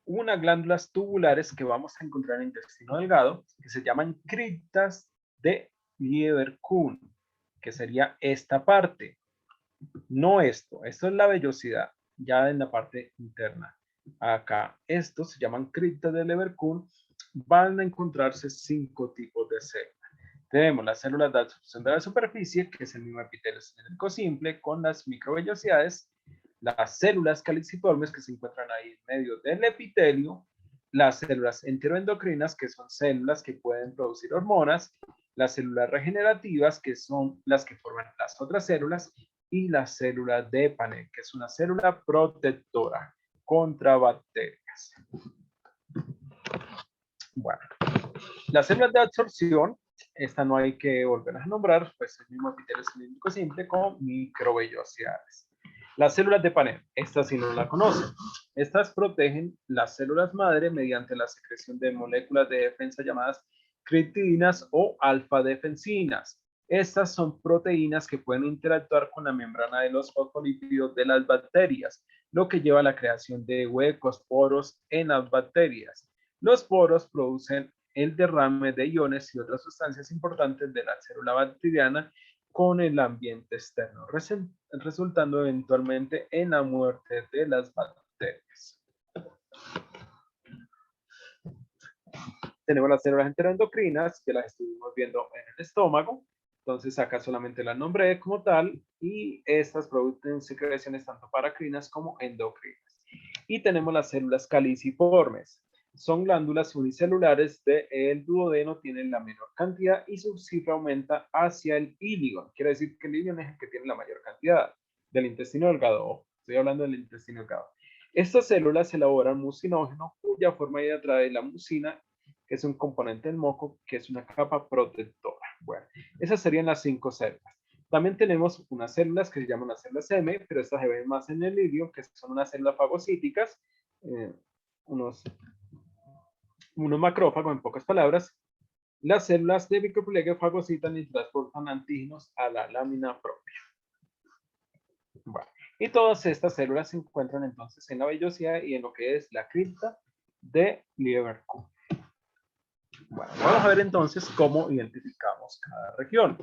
unas glándulas tubulares que vamos a encontrar en el intestino delgado, que se llaman criptas de Lieberkühn, que sería esta parte. No esto es la vellosidad, ya en la parte interna. Acá, estos se llaman criptas de Leverkuhn. Van a encontrarse 5 tipos de células. Tenemos las células de absorción de la superficie, que es el mismo epitelio cilíndrico simple, con las microvellosidades, las células caliciformes que se encuentran ahí en medio del epitelio, las células enteroendocrinas, que son células que pueden producir hormonas, las células regenerativas, que son las que forman las otras células, y la célula de Panel, que es una célula protectora contra bacterias. Bueno, las células de absorción, esta no hay que volverlas a nombrar, pues el mismo epitelio cilíndrico simple con microvellosidades. Las células de Panel, estas sí no la conocen. Estas protegen las células madre mediante la secreción de moléculas de defensa llamadas criptidinas o alfa-defensinas. Estas son proteínas que pueden interactuar con la membrana de los fosfolípidos de las bacterias, lo que lleva a la creación de huecos, poros en las bacterias. Los poros producen el derrame de iones y otras sustancias importantes de la célula bacteriana con el ambiente externo, resultando eventualmente en la muerte de las bacterias. Tenemos las células enteroendocrinas, que las estuvimos viendo en el estómago. Entonces acá solamente las nombré como tal, y estas producen secreciones tanto paracrinas como endocrinas. Y tenemos las células caliciformes. Son glándulas unicelulares del duodeno, tienen la menor cantidad y su cifra aumenta hacia el ilion. Quiere decir que el ilion es el que tiene la mayor cantidad del intestino delgado. Estoy hablando del intestino delgado. Estas células elaboran mucinógeno, cuya forma de atrae la mucina, que es un componente del moco, que es una capa protectora. Bueno, esas serían las 5 células. También tenemos unas células que se llaman las células M, pero estas se ven más en el ilion, que son unas células fagocíticas, unos macrófagos en pocas palabras. Las células de microplegue fagocitan y transportan antígenos a la lámina propia. Bueno, y todas estas células se encuentran entonces en la vellosidad y en lo que es la cripta de Leverkuhn. Bueno, vamos a ver entonces cómo identificamos cada región.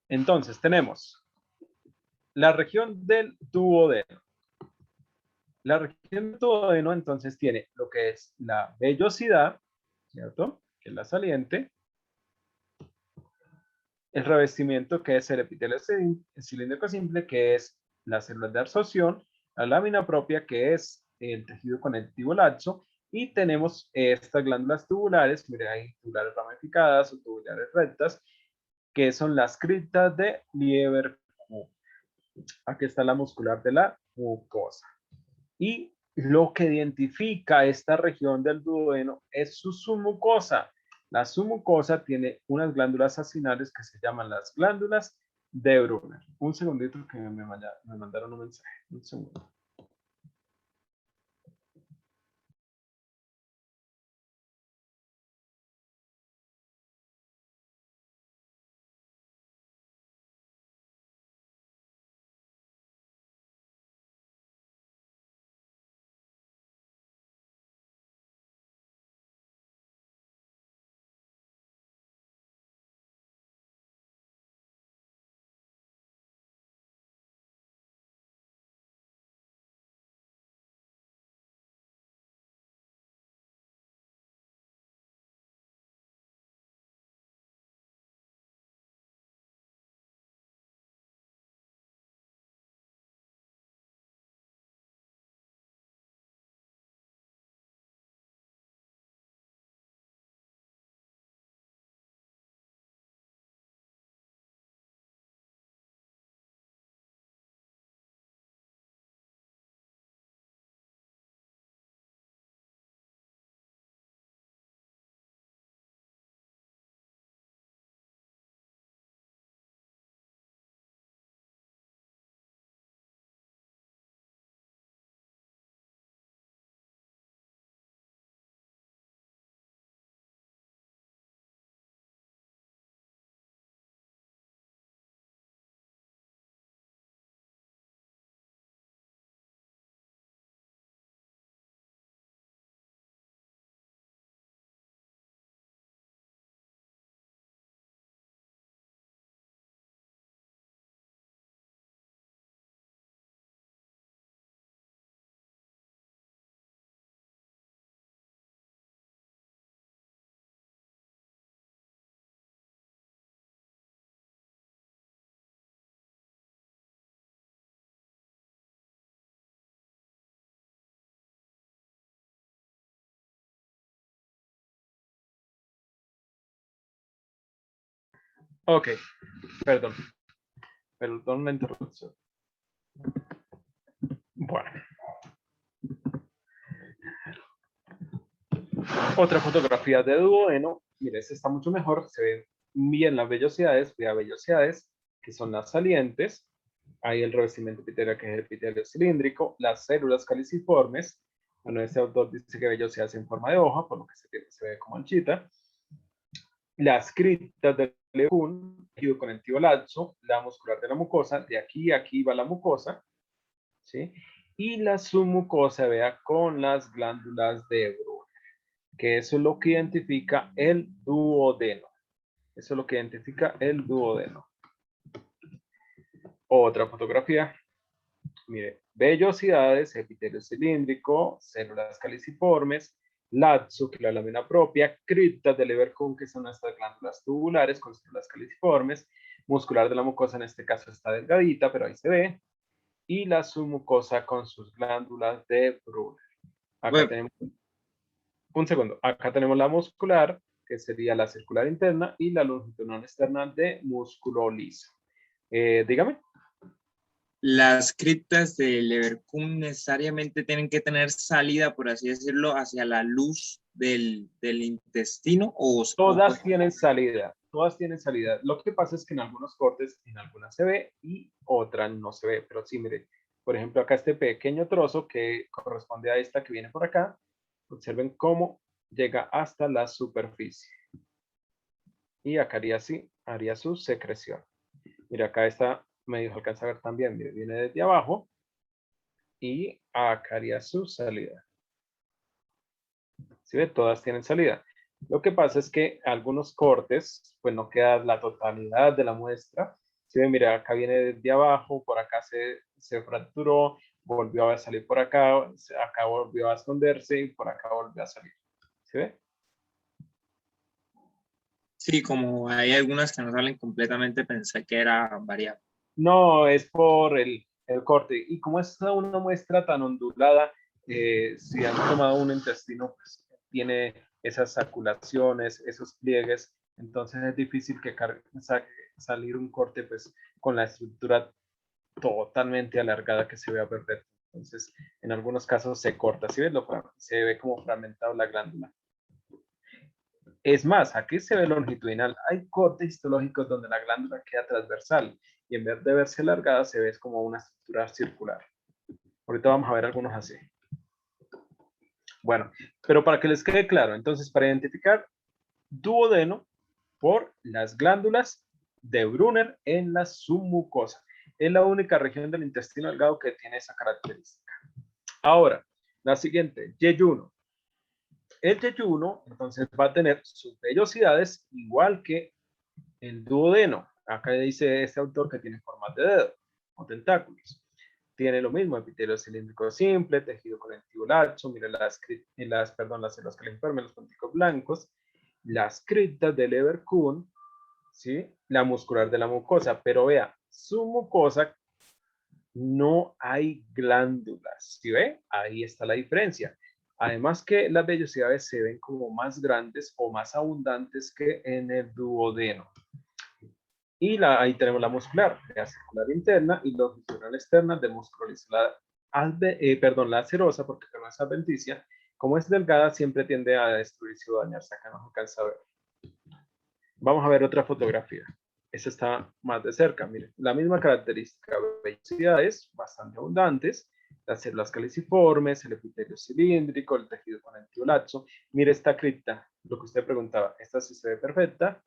Entonces tenemos la región del duodeno. La región del duodeno entonces tiene lo que es la vellosidad, ¿cierto? Que es la saliente. El revestimiento, que es el epitelio cilíndrico simple, que es las células de absorción. La lámina propia, que es el tejido conectivo laxo. Y tenemos estas glándulas tubulares, mire, hay tubulares ramificadas o tubulares rectas, que son las criptas de Leverkuhn. Aquí está la muscular de la mucosa. Y lo que identifica esta región del duodeno es su submucosa. La submucosa tiene unas glándulas acinales que se llaman las glándulas de Brunner. Un segundito que me mandaron un mensaje. Un segundo. Ok, perdón. Perdón la interrupción. Bueno. Otra fotografía de duodeno. Mire, esta está mucho mejor. Se ven bien las vellosidades, que son las salientes. Hay el revestimiento epitelial, que es el epitelio cilíndrico, las células caliciformes. Bueno, este autor dice que vellosidades en forma de hoja, por lo que se ve como anchita. Las criptas del león, tejido conectivo laxo, la muscular de la mucosa, de aquí a aquí va la mucosa, ¿sí? Y la submucosa, vea, con las glándulas de Brunner, que eso es lo que identifica el duodeno. Eso es lo que identifica el duodeno. Otra fotografía. Mire, vellosidades, epitelio cilíndrico, células caliciformes, laxo, que es la lámina propia, criptas de Leverkuhn, que son estas glándulas tubulares con células caliciformes, muscular de la mucosa en este caso está delgadita, pero ahí se ve, y la submucosa con sus glándulas de Brunner. Acá Bueno, tenemos, un segundo, acá tenemos la muscular, que sería la circular interna, y la longitudinal externa de músculo liso. Dígame. las criptas de Leverkuhn necesariamente tienen que tener salida, por así decirlo, hacia la luz del intestino Todas tienen salida, todas tienen salida. Lo que pasa es que en algunos cortes, en algunas se ve y otras no se ve. Pero sí, mire, por ejemplo, acá este pequeño trozo que corresponde a esta que viene por acá, observen cómo llega hasta la superficie. Y acá haría así, haría su secreción. Mira, acá está medio alcanza a ver también, mire, viene desde abajo y acá haría su salida. ¿Sí ve? Todas tienen salida. Lo que pasa es que algunos cortes, pues no queda la totalidad de la muestra. ¿Sí ve? Mira, acá viene desde abajo, por acá se fracturó, volvió a salir por acá, acá volvió a esconderse y por acá volvió a salir. ¿Sí ve? Sí, como hay algunas que no salen completamente, pensé que era variable. No, es por el corte. Y como es una muestra tan ondulada, si han tomado un intestino, pues tiene esas saculaciones, esos pliegues, entonces es difícil que salir un corte pues con la estructura totalmente alargada que se vea perfecto. Entonces, en algunos casos se corta, ¿sí ves? Se ve como fragmentado la glándula. Es más, aquí se ve longitudinal. Hay cortes histológicos donde la glándula queda transversal y en vez de verse alargada se ve como una estructura circular. Ahorita vamos a ver algunos así. Bueno, pero para que les quede claro, entonces para identificar duodeno por las glándulas de Brunner en la submucosa. Es la única región del intestino delgado que tiene esa característica. Ahora, la siguiente, yeyuno. El yeyuno, entonces, va a tener sus vellosidades igual que el duodeno. Acá dice este autor que tiene forma de dedo o tentáculos. Tiene lo mismo, epitelio cilíndrico simple, tejido conectivo laxo, mira las células caliciformes, los punticos blancos, las criptas de Leverkuhn, ¿sí? La muscular de la mucosa, pero vea, su mucosa no hay glándulas, ¿sí ve? Ahí está la diferencia. Además que las vellosidades se ven como más grandes o más abundantes que en el duodeno. Y ahí tenemos la muscular, la circular interna y longitudinal externa de músculo liso. La serosa, porque no es adventicia, como es delgada, siempre tiende a destruirse o dañarse. Acá no se alcanza a ver. Vamos a ver otra fotografía. Esta está más de cerca. Miren, la misma característica, vellosidades bastante abundantes, las células caliciformes, el epitelio cilíndrico, el tejido conectivo laxo. Mire esta cripta, lo que usted preguntaba. Esta sí se ve perfecta.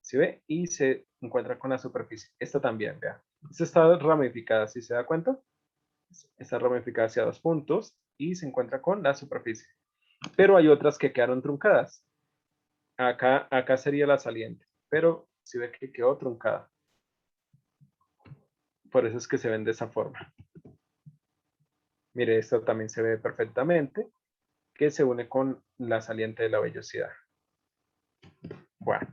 ¿Sí ve? Y se encuentra con la superficie. Esta también, vea. Esta está ramificada, ¿sí se da cuenta? Está ramificada hacia dos puntos y se encuentra con la superficie. Pero hay otras que quedaron truncadas. Acá sería la saliente, pero si ve que quedó truncada. Por eso es que se ven de esa forma. Mire, esto también se ve perfectamente, que se une con la saliente de la vellosidad. Bueno,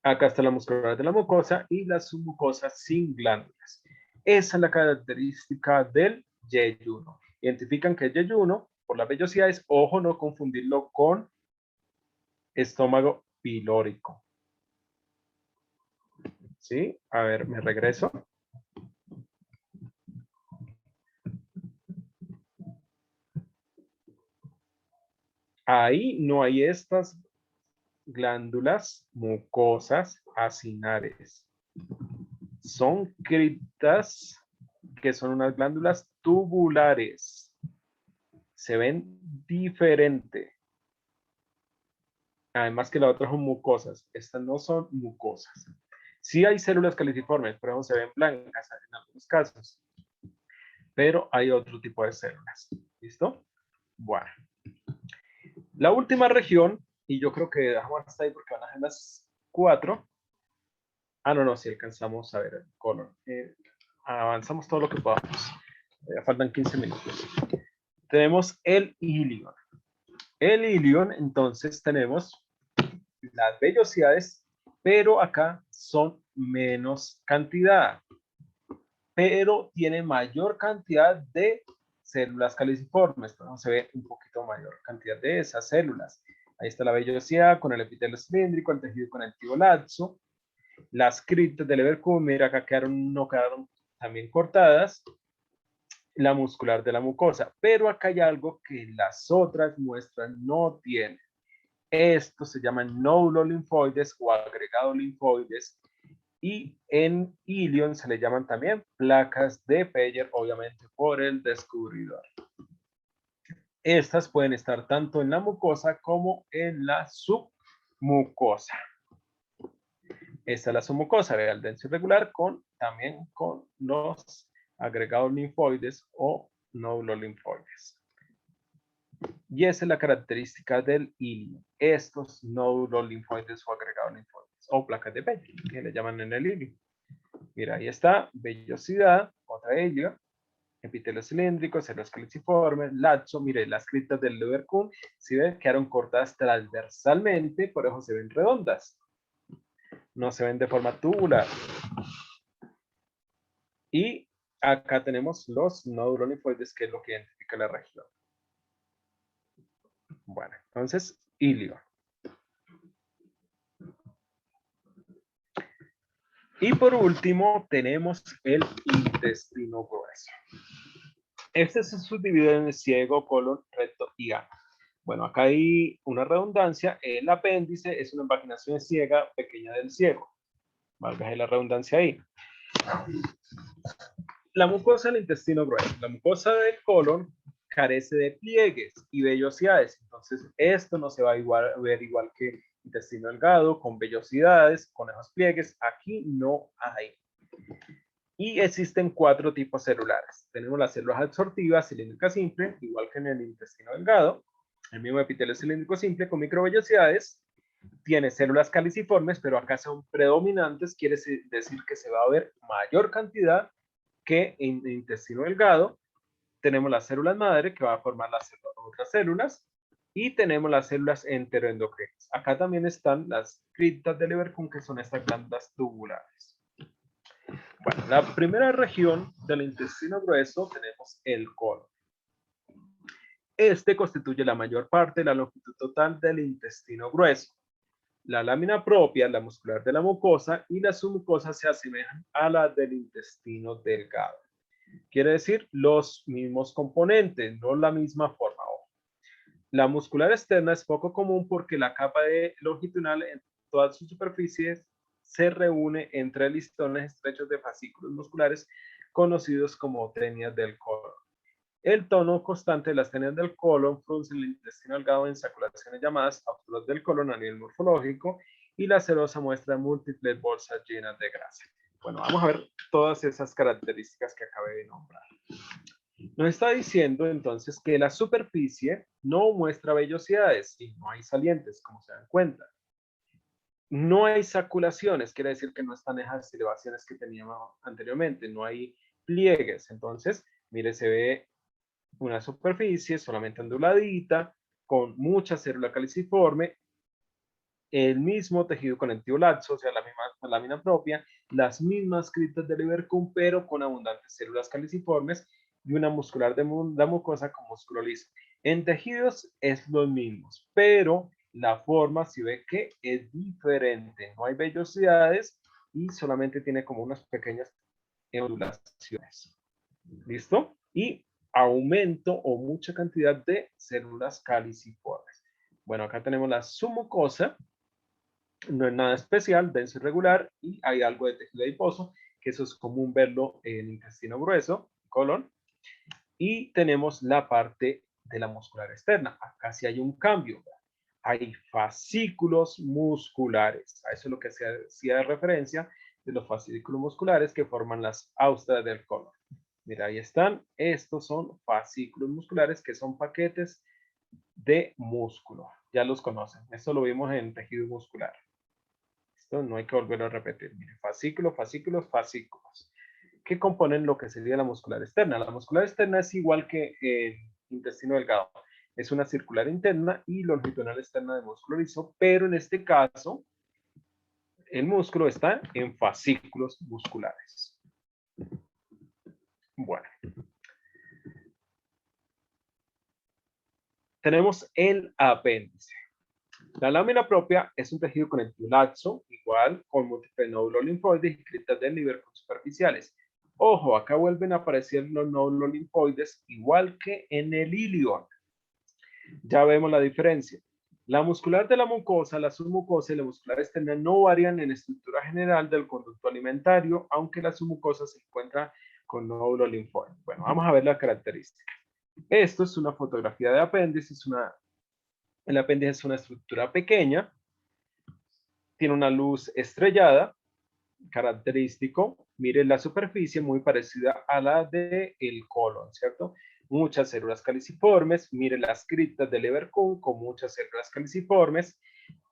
acá está la musculatura de la mucosa y la submucosa sin glándulas. Esa es la característica del yeyuno. Identifican que el yeyuno, por las vellosidades, ojo, no confundirlo con estómago pilórico. ¿Sí? A ver, me regreso. Ahí no hay estas glándulas mucosas acinares. Son criptas que son unas glándulas tubulares. Se ven diferente. Además que las otras son mucosas. Estas no son mucosas. Sí hay células caliciformes, por ejemplo, se ven blancas en algunos casos. Pero hay otro tipo de células. ¿Listo? Bueno. La última región, y yo creo que dejamos hasta ahí porque van a ser las 4. Ah, no, si alcanzamos a ver el color. Avanzamos todo lo que podamos. Faltan 15 minutos. Tenemos el ilion. El ilion, entonces, tenemos las vellosidades, pero acá son menos cantidad. Pero tiene mayor cantidad de células caliciformes. Entonces se ve un poquito mayor cantidad de esas células. Ahí está la vellosidad con el epitelio cilíndrico, el tejido conectivo laxo. Las criptas del Everkuhn, mira, acá no quedaron también cortadas. La muscular de la mucosa. Pero acá hay algo que las otras muestras no tienen. Estos se llaman nódulos linfoides o agregados linfoides. Y en ilion se le llaman también placas de Peyer, obviamente por el descubridor. Estas pueden estar tanto en la mucosa como en la submucosa. Esta es la submucosa, vea el denso irregular también con los agregados linfoides o nódulos linfoides. Y esa es la característica del ilion. Estos nódulos linfoides o agregados linfoides o placas de Peyer, que le llaman en el ilion. Mira, ahí está, vellosidad, otra ello, epitelio cilíndrico, células caliciformes, laxo. Mire, las criptas del Everkuhn, si ven, quedaron cortadas transversalmente, por eso se ven redondas. No se ven de forma tubular. Y acá tenemos los nódulos linfoides, que es lo que identifica la región. Bueno, entonces, ilion. Y por último, tenemos el intestino grueso. Este se subdivide en el ciego, colon, recto y ano. Bueno, acá hay una redundancia. El apéndice es una invaginación ciega pequeña del ciego. Valga la redundancia ahí. La mucosa del intestino grueso. La mucosa del colon carece de pliegues y vellosidades. Entonces, esto no se va a ver igual que intestino delgado, con vellosidades, con esos pliegues. Aquí no hay. Y existen 4 tipos celulares. Tenemos las células absortivas, cilíndricas simple, igual que en el intestino delgado. El mismo epitelio cilíndrico simple con microvellosidades. Tiene células caliciformes, pero acá son predominantes, quiere decir que se va a ver mayor cantidad que en el intestino delgado. Tenemos las células madre, que va a formar las otras células, y tenemos las células enteroendocrinas. Acá también están las criptas del Everkuhn, que son estas glándulas tubulares. Bueno, la primera región del intestino grueso tenemos el colon. Este constituye la mayor parte de la longitud total del intestino grueso. La lámina propia, la muscular de la mucosa, y la submucosa se asemejan a la del intestino delgado. Quiere decir los mismos componentes, no la misma forma. La muscular externa es poco común porque la capa longitudinal en todas sus superficies se reúne entre listones estrechos de fascículos musculares conocidos como tenias del colon. El tono constante de las tenias del colon frunce el intestino delgado en saculaciones llamadas óculos del colon a nivel morfológico, y la serosa muestra múltiples bolsas llenas de grasa. Bueno, vamos a ver todas esas características que acabé de nombrar. Nos está diciendo entonces que la superficie no muestra vellosidades y no hay salientes, como se dan cuenta. No hay saculaciones, quiere decir que no están esas elevaciones que teníamos anteriormente, no hay pliegues. Entonces, mire, se ve una superficie solamente onduladita, con mucha célula caliciforme, el mismo tejido conectivo laxo, o sea, la misma lámina propia, las mismas criptas del Everkuhn, pero con abundantes células caliciformes y una muscular de la mucosa con músculo liso. En tejidos es los mismos, pero la forma se ve que es diferente. No hay vellosidades y solamente tiene como unas pequeñas ondulaciones. ¿Listo? Y aumento o mucha cantidad de células caliciformes. Bueno, acá tenemos la submucosa. No es nada especial, denso y regular, y hay algo de tejido adiposo, que eso es común verlo en el intestino grueso, colon. Y tenemos la parte de la muscular externa. Acá sí hay un cambio. Hay fascículos musculares. A eso es lo que se hacía referencia de los fascículos musculares que forman las austrias del colon. Mira, ahí están. Estos son fascículos musculares que son paquetes de músculo. Ya los conocen. Esto lo vimos en tejido muscular. Esto no hay que volverlo a repetir. Mire, fascículos, fascículos, fascículos. ¿Qué componen lo que sería la muscular externa? La muscular externa es igual que el intestino delgado. Es una circular interna y longitudinal externa de músculo liso, pero en este caso, el músculo está en fascículos musculares. Bueno. Tenemos el apéndice. La lámina propia es un tejido conectivo laxo, igual con múltiples nódulos linfoides y criptas del Lieberkühn superficiales. Ojo, acá vuelven a aparecer los nódulos linfoides, igual que en el ilion. Ya vemos la diferencia. La muscular de la mucosa, la submucosa y la muscular externa no varían en estructura general del conducto alimentario, aunque la submucosa se encuentra con nódulos linfoides. Bueno, vamos a ver las características. Esto es una fotografía de apéndice, el apéndice es una estructura pequeña, tiene una luz estrellada, característico. Miren la superficie muy parecida a la del colon, ¿cierto? Muchas células caliciformes. Miren las criptas del Lieberkühn con muchas células caliciformes.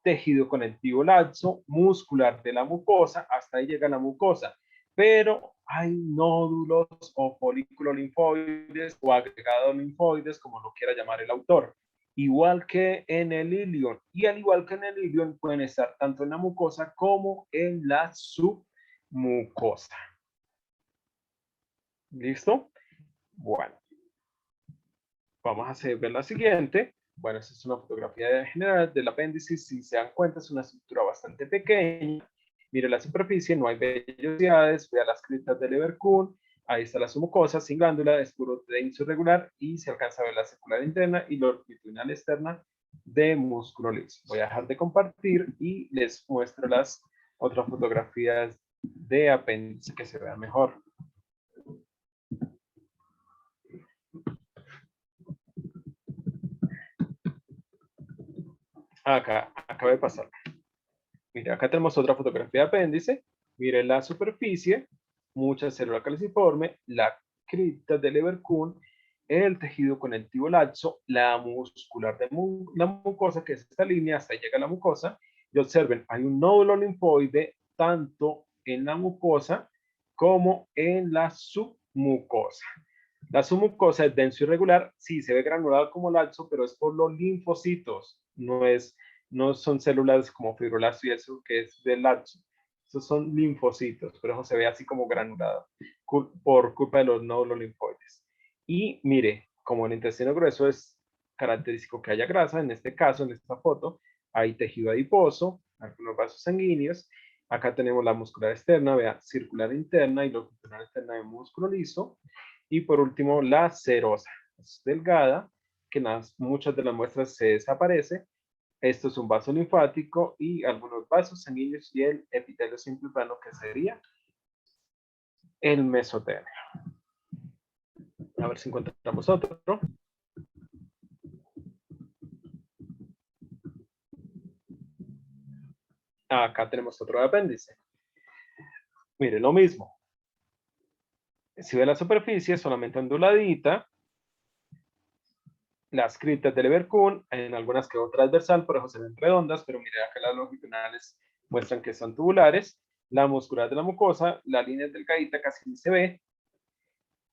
Tejido conectivo laxo, muscular de la mucosa, hasta ahí llega la mucosa. Pero hay nódulos o folículos linfoides o agregados linfoides, como lo quiera llamar el autor. Igual que en el ilion. Y al igual que en el ilion, pueden estar tanto en la mucosa como en la submucosa. ¿Listo? Bueno. Vamos a ver la siguiente. Bueno, esta es una fotografía general del apéndice. Si se dan cuenta, es una estructura bastante pequeña. Mire la superficie, no hay vellosidades. Vea las criptas del Lieberkühn. Ahí está la submucosa sin glándula, es puro denso irregular y se alcanza a ver la circular interna y la longitudinal externa de músculo liso. Voy a dejar de compartir y les muestro las otras fotografías de apéndice que se vean mejor. Acaba de pasar. Mire, acá tenemos otra fotografía de apéndice. Mire la superficie, mucha célula caliciforme, la cripta del Lieberkühn, el tejido conectivo laxo, la muscular de la mucosa, que es esta línea, hasta ahí llega la mucosa. Y observen, hay un nódulo linfoide tanto en la mucosa como en la submucosa. La submucosa es denso irregular, sí, se ve granulado como laxo, pero es por los linfocitos, no son células como fibroblastos y eso que es del laxo. Esos son linfocitos, pero eso se ve así como granulado por culpa de los nódulos linfoides. Y mire, como el intestino grueso es característico que haya grasa, en este caso, en esta foto, hay tejido adiposo, algunos vasos sanguíneos. Acá tenemos la muscular externa, vea, circular interna y longitudinal externa de músculo liso. Y por último, la serosa, es delgada, que en muchas de las muestras se desaparece. Esto es un vaso linfático y algunos vasos sanguíneos y el epitelio simple plano, que sería el mesotelio. A ver si encontramos otro. Acá tenemos otro apéndice. Mire, lo mismo. Si ve la superficie, solamente onduladita. Las criptas del Lieberkühn, en algunas quedó transversal, por eso se ven redondas, pero mire acá las longitudinales muestran que son tubulares. La muscular de la mucosa, la línea delgadita casi se ve.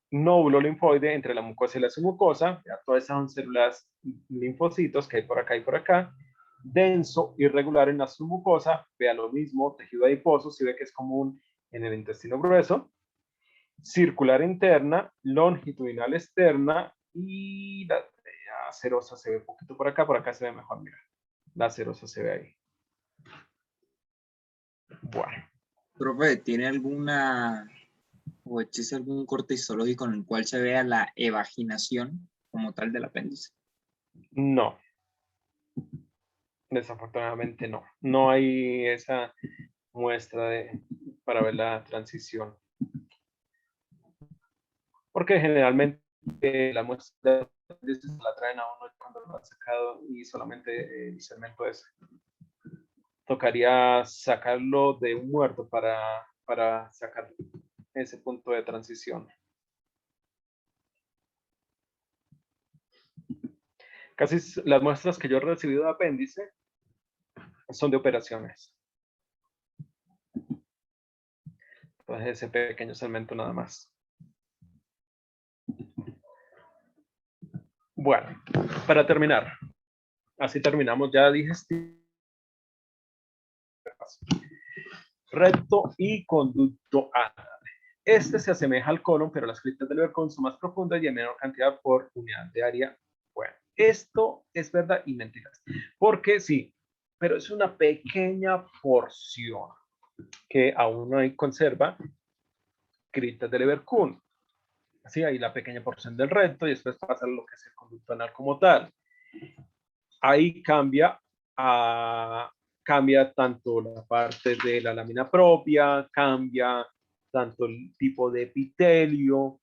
Nódulo linfoide entre la mucosa y la submucosa, ya todas esas son células linfocitos que hay por acá y por acá. Denso, irregular en la submucosa, vea lo mismo, tejido adiposo, si ve que es común en el intestino grueso. Circular interna, longitudinal externa y la serosa se ve un poquito por acá se ve mejor, mira. La serosa se ve ahí. Bueno, Profe, ¿tiene alguna o existe algún corte histológico en el cual se vea la evaginación como tal del apéndice? No, desafortunadamente no. No hay esa muestra para ver la transición. Porque generalmente la muestra se la traen a uno cuando lo han sacado y solamente el segmento ese. Tocaría sacarlo de un muerto para sacar ese punto de transición. Casi las muestras que yo he recibido de apéndice son de operaciones. Entonces ese pequeño segmento nada más. Bueno, para terminar, así terminamos ya digestivo, recto y conducto anal. Este se asemeja al colon, pero las criptas del Vercon son más profundas y en menor cantidad por unidad de área. Bueno, esto es verdad y mentiras. Porque sí, pero es una pequeña porción que aún no hay conserva criptas del Evercun. Así, hay la pequeña porción del recto y después pasa lo que es el conducto anal como tal. Ahí cambia tanto la parte de la lámina propia, cambia tanto el tipo de epitelio,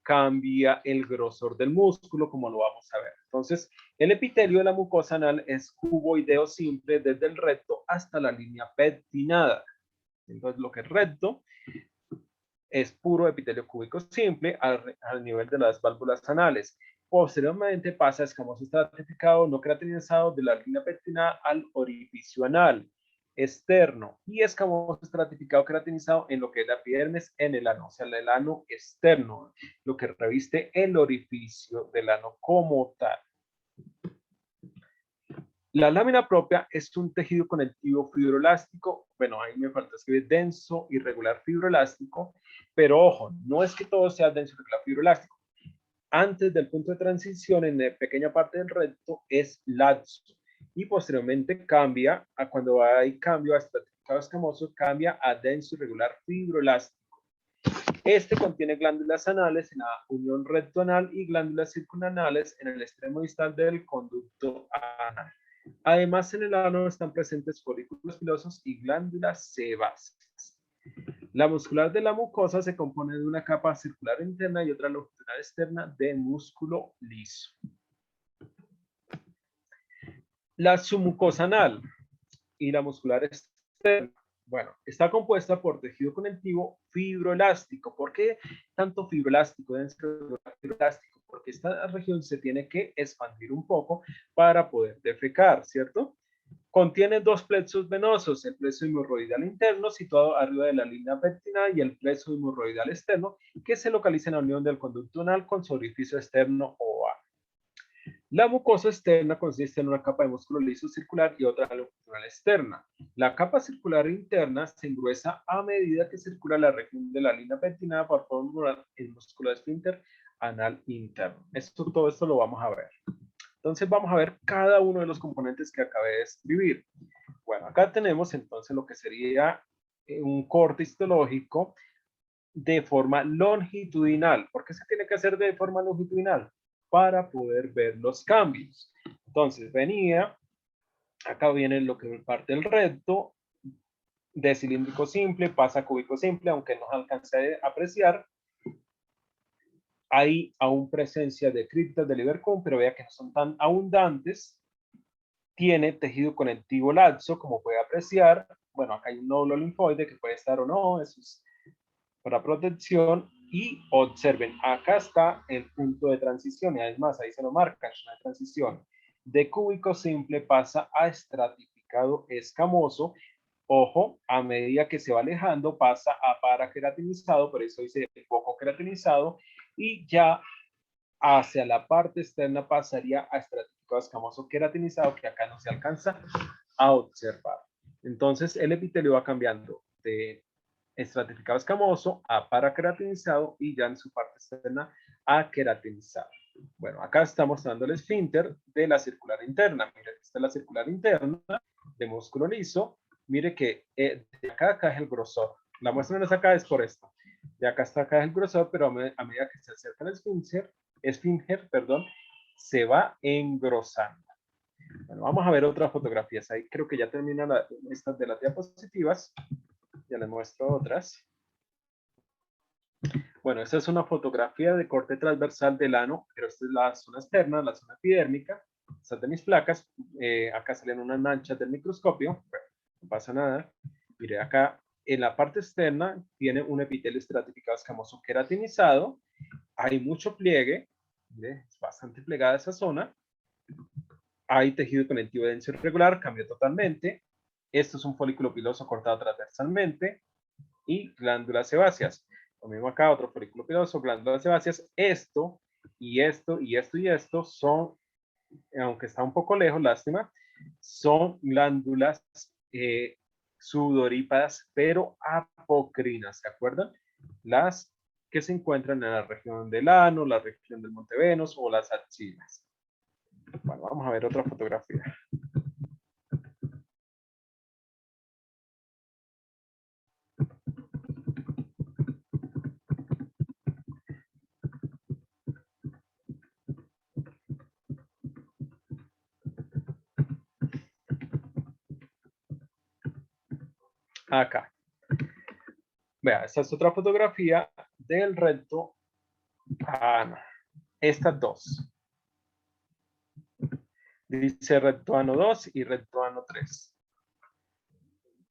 cambia el grosor del músculo, como lo vamos a ver. Entonces, el epitelio de la mucosa anal es cuboideo simple desde el recto hasta la línea pectinada. Entonces, lo que es recto es puro epitelio cúbico simple al nivel de las válvulas anales. Posteriormente pasa escamoso estratificado no queratinizado de la línea pectinada al orificio anal externo y escamoso estratificado queratinizado en lo que es la epidermis en el ano, o sea, el ano externo, lo que reviste el orificio del ano como tal. La lámina propia es un tejido conectivo fibroelástico, bueno, ahí me falta escribir denso, irregular fibroelástico, pero ojo, no es que todo sea denso, irregular fibroelástico. Antes del punto de transición, en la pequeña parte del recto, es laxo y posteriormente cambia, a cuando hay cambio a estratificado escamoso, cambia a denso, irregular fibroelástico. Este contiene glándulas anales en la unión recto-anal y glándulas circunanales en el extremo distal del conducto anal. Además, en el ano están presentes folículos pilosos y glándulas sebáceas. La muscular de la mucosa se compone de una capa circular interna y otra longitudinal externa de músculo liso. La submucosa anal y la muscular externa, bueno, está compuesta por tejido conectivo fibroelástico. ¿Por qué tanto fibroelástico? Fibroelástico, porque esta región se tiene que expandir un poco para poder defecar, ¿cierto? Contiene dos plexos venosos, el plexo hemorroidal interno situado arriba de la línea pectina y el plexo hemorroidal externo que se localiza en la unión del conducto anal con su orificio externo o ano. La mucosa externa consiste en una capa de músculo liso circular y otra longitudinal externa. La capa circular interna se engruesa a medida que circula la región de la línea pectinada para formar el músculo esfínter anal interno. Todo esto lo vamos a ver. Entonces vamos a ver cada uno de los componentes que acabé de escribir. Bueno, acá tenemos entonces lo que sería un corte histológico de forma longitudinal. ¿Por qué se tiene que hacer de forma longitudinal? Para poder ver los cambios. Entonces venía, acá viene lo que parte del recto, de cilíndrico simple, pasa a cúbico simple, aunque no alcancé a apreciar. Hay aún presencia de criptas del Ibercon, pero vea que no son tan abundantes. Tiene tejido conectivo laxo, como puede apreciar. Bueno, acá hay un nódulo linfoide que puede estar o no, eso es para protección. Y observen, acá está el punto de transición, y además ahí se lo marcan, es una transición de cúbico simple pasa a estratificado escamoso. Ojo, a medida que se va alejando pasa a paraqueratinizado, por eso dice poco queratinizado, y ya hacia la parte externa pasaría a estratificado escamoso queratinizado, que acá no se alcanza a observar. Entonces el epitelio va cambiando de estratificado escamoso a paraqueratinizado y ya en su parte externa a queratinizado. Bueno, acá está mostrando el esfínter de la circular interna. Mire, esta es la circular interna de músculo liso. Mire que de acá a acá es el grosor. La muestra no es acá, es por esto. Y acá está acá el grosor, pero a medida que se acerca el esfínter, perdón, se va engrosando. Bueno, vamos a ver otras fotografías. Ahí creo que ya terminan estas de las diapositivas. Ya les muestro otras. Bueno, esta es una fotografía de corte transversal del ano, pero esta es la zona externa, la zona epidérmica. Estas de mis placas. Acá salen unas manchas del microscopio. Bueno, no pasa nada. Mire, acá en la parte externa tiene un epitelio estratificado escamoso queratinizado. Hay mucho pliegue. ¿Ve? Es bastante plegada esa zona. Hay tejido conectivo denso irregular, cambió totalmente. Esto es un folículo piloso cortado transversalmente y glándulas sebáceas. Lo mismo acá, otro folículo piloso, glándulas sebáceas. Esto y esto y esto y esto son, aunque está un poco lejos, lástima, son glándulas sudorípadas, pero apocrinas, ¿se acuerdan? Las que se encuentran en la región del ano, la región del montevenos o las axilas. Bueno, vamos a ver otra fotografía. Acá. Vea, esta es otra fotografía del recto ano. Estas dos. Dice recto ano 2 y recto ano 3.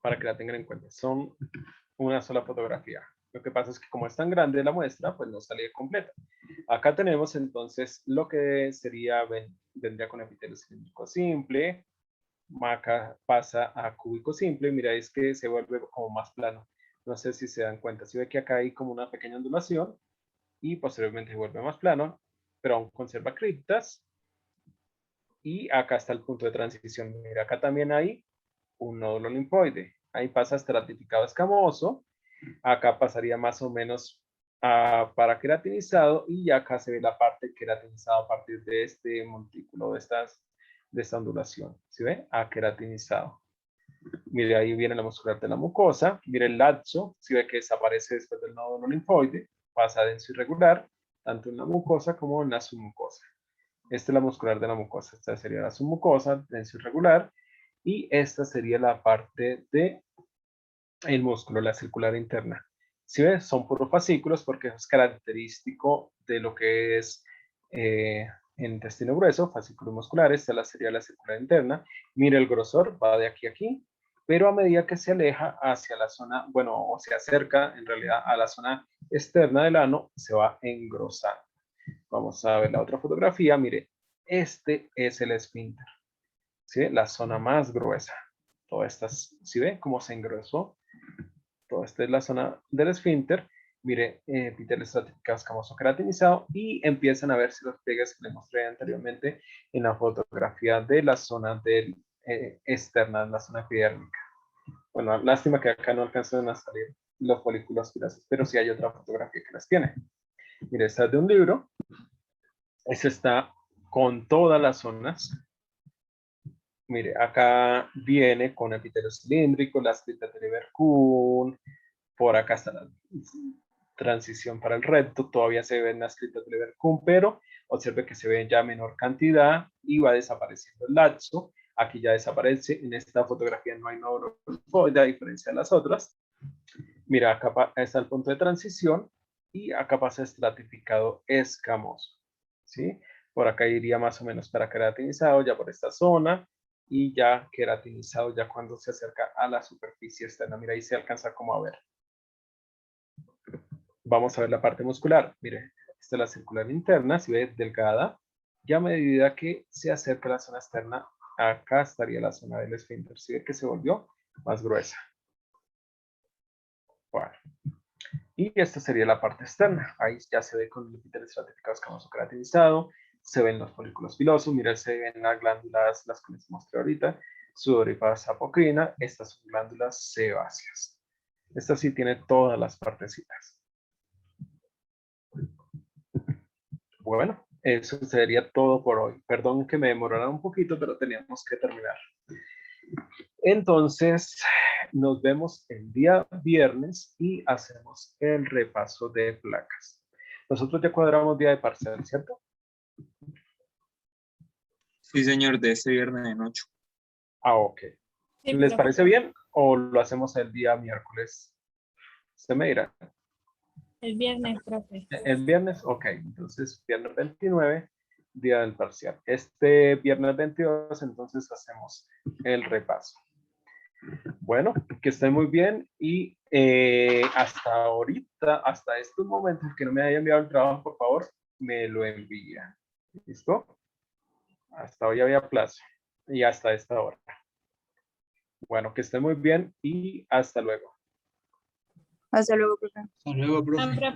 Para que la tengan en cuenta. Son una sola fotografía. Lo que pasa es que como es tan grande la muestra, pues no sale completa. Acá tenemos entonces lo que sería, vendría con epitelio cilíndrico simple. Acá pasa a cúbico simple. Mira, es que se vuelve como más plano. No sé si se dan cuenta. Si ve que acá hay como una pequeña ondulación y posteriormente se vuelve más plano, pero aún conserva criptas. Y acá está el punto de transición. Mira, acá también hay un nódulo linfoide. Ahí pasa estratificado escamoso. Acá pasaría más o menos a parakeratinizado y acá se ve la parte queratinizada a partir de este montículo, de esta ondulación. ¿Sí ve? Aqueratinizado. Mire, ahí viene la muscular de la mucosa. Mire el laxo, si ve que desaparece después del nódulo linfoide, pasa a denso irregular, tanto en la mucosa como en la submucosa. Esta es la muscular de la mucosa. Esta sería la submucosa, denso irregular. Y esta sería la parte de el músculo, la circular interna. Si ves, son puros fascículos porque es característico de lo que es intestino grueso, fascículos musculares. Esta sería la circular interna. Mire el grosor, va de aquí a aquí, pero a medida que se aleja hacia la zona, bueno, o se acerca en realidad a la zona externa del ano, se va engrosando. Vamos a ver la otra fotografía. Mire, este es el esfínter, ¿sí? La zona más gruesa. Todas estas, ¿sí ve cómo se engrosó? Toda esta es la zona del esfínter. Mire, epitelio estratificado escamoso queratinizado y empiezan a verse los pliegues que les mostré anteriormente en la fotografía de la zona del, externa, la zona epidérmica. Bueno, lástima que acá no alcanzan a salir los folículos pilosos, pero sí hay otra fotografía que las tiene. Mire, esta es de un libro. Ese está con todas las zonas. Mire, acá viene con epitelio cilíndrico, las criptas de Leverkuhn, por acá está la transición para el recto, todavía se ven las criptas de Leverkuhn, pero observe que se ve ya menor cantidad y va desapareciendo el laxo. Aquí ya desaparece, en esta fotografía no hay nódulo linfoide a diferencia de las otras. Mira, acá está el punto de transición y acá pasa estratificado escamoso, ¿sí? Por acá iría más o menos para queratinizado, ya por esta zona, y ya queratinizado ya cuando se acerca a la superficie externa. Mira, ahí se alcanza como a ver. Vamos a ver la parte muscular. Mire, esta es la circular interna, si ve delgada, y a medida que se acerca a la zona externa, acá estaría la zona del esfínter. Si ve que se volvió más gruesa. Bueno. Y esta sería la parte externa. Ahí ya se ve con el epitelio estratificado escamoso queratinizado, se ven los folículos pilosos, mira, se ven las glándulas, las que les mostré ahorita, sudorípadas apocrina, estas son glándulas sebáceas. Esta sí tiene todas las partecitas. Bueno, eso sería todo por hoy. Perdón que me demorara un poquito, pero teníamos que terminar. Entonces, nos vemos el día viernes y hacemos el repaso de placas. Nosotros ya cuadramos día de parcial, ¿cierto? Sí, señor, de este viernes de noche. Ah, ok. Sí, ¿Les profe. parece bien o lo hacemos el día miércoles? Se me dirá. El viernes, profe. El viernes, ok. Entonces, viernes 29, día del parcial. Este viernes 22, entonces hacemos el repaso. Bueno, que estén muy bien y hasta ahorita, hasta estos momentos, que no me haya enviado el trabajo, por favor, me lo envía. ¿Listo? Hasta hoy había plazo y hasta esta hora. Bueno, que estén muy bien y hasta luego. Hasta luego, profe. Hasta luego, profe. Ah, profe.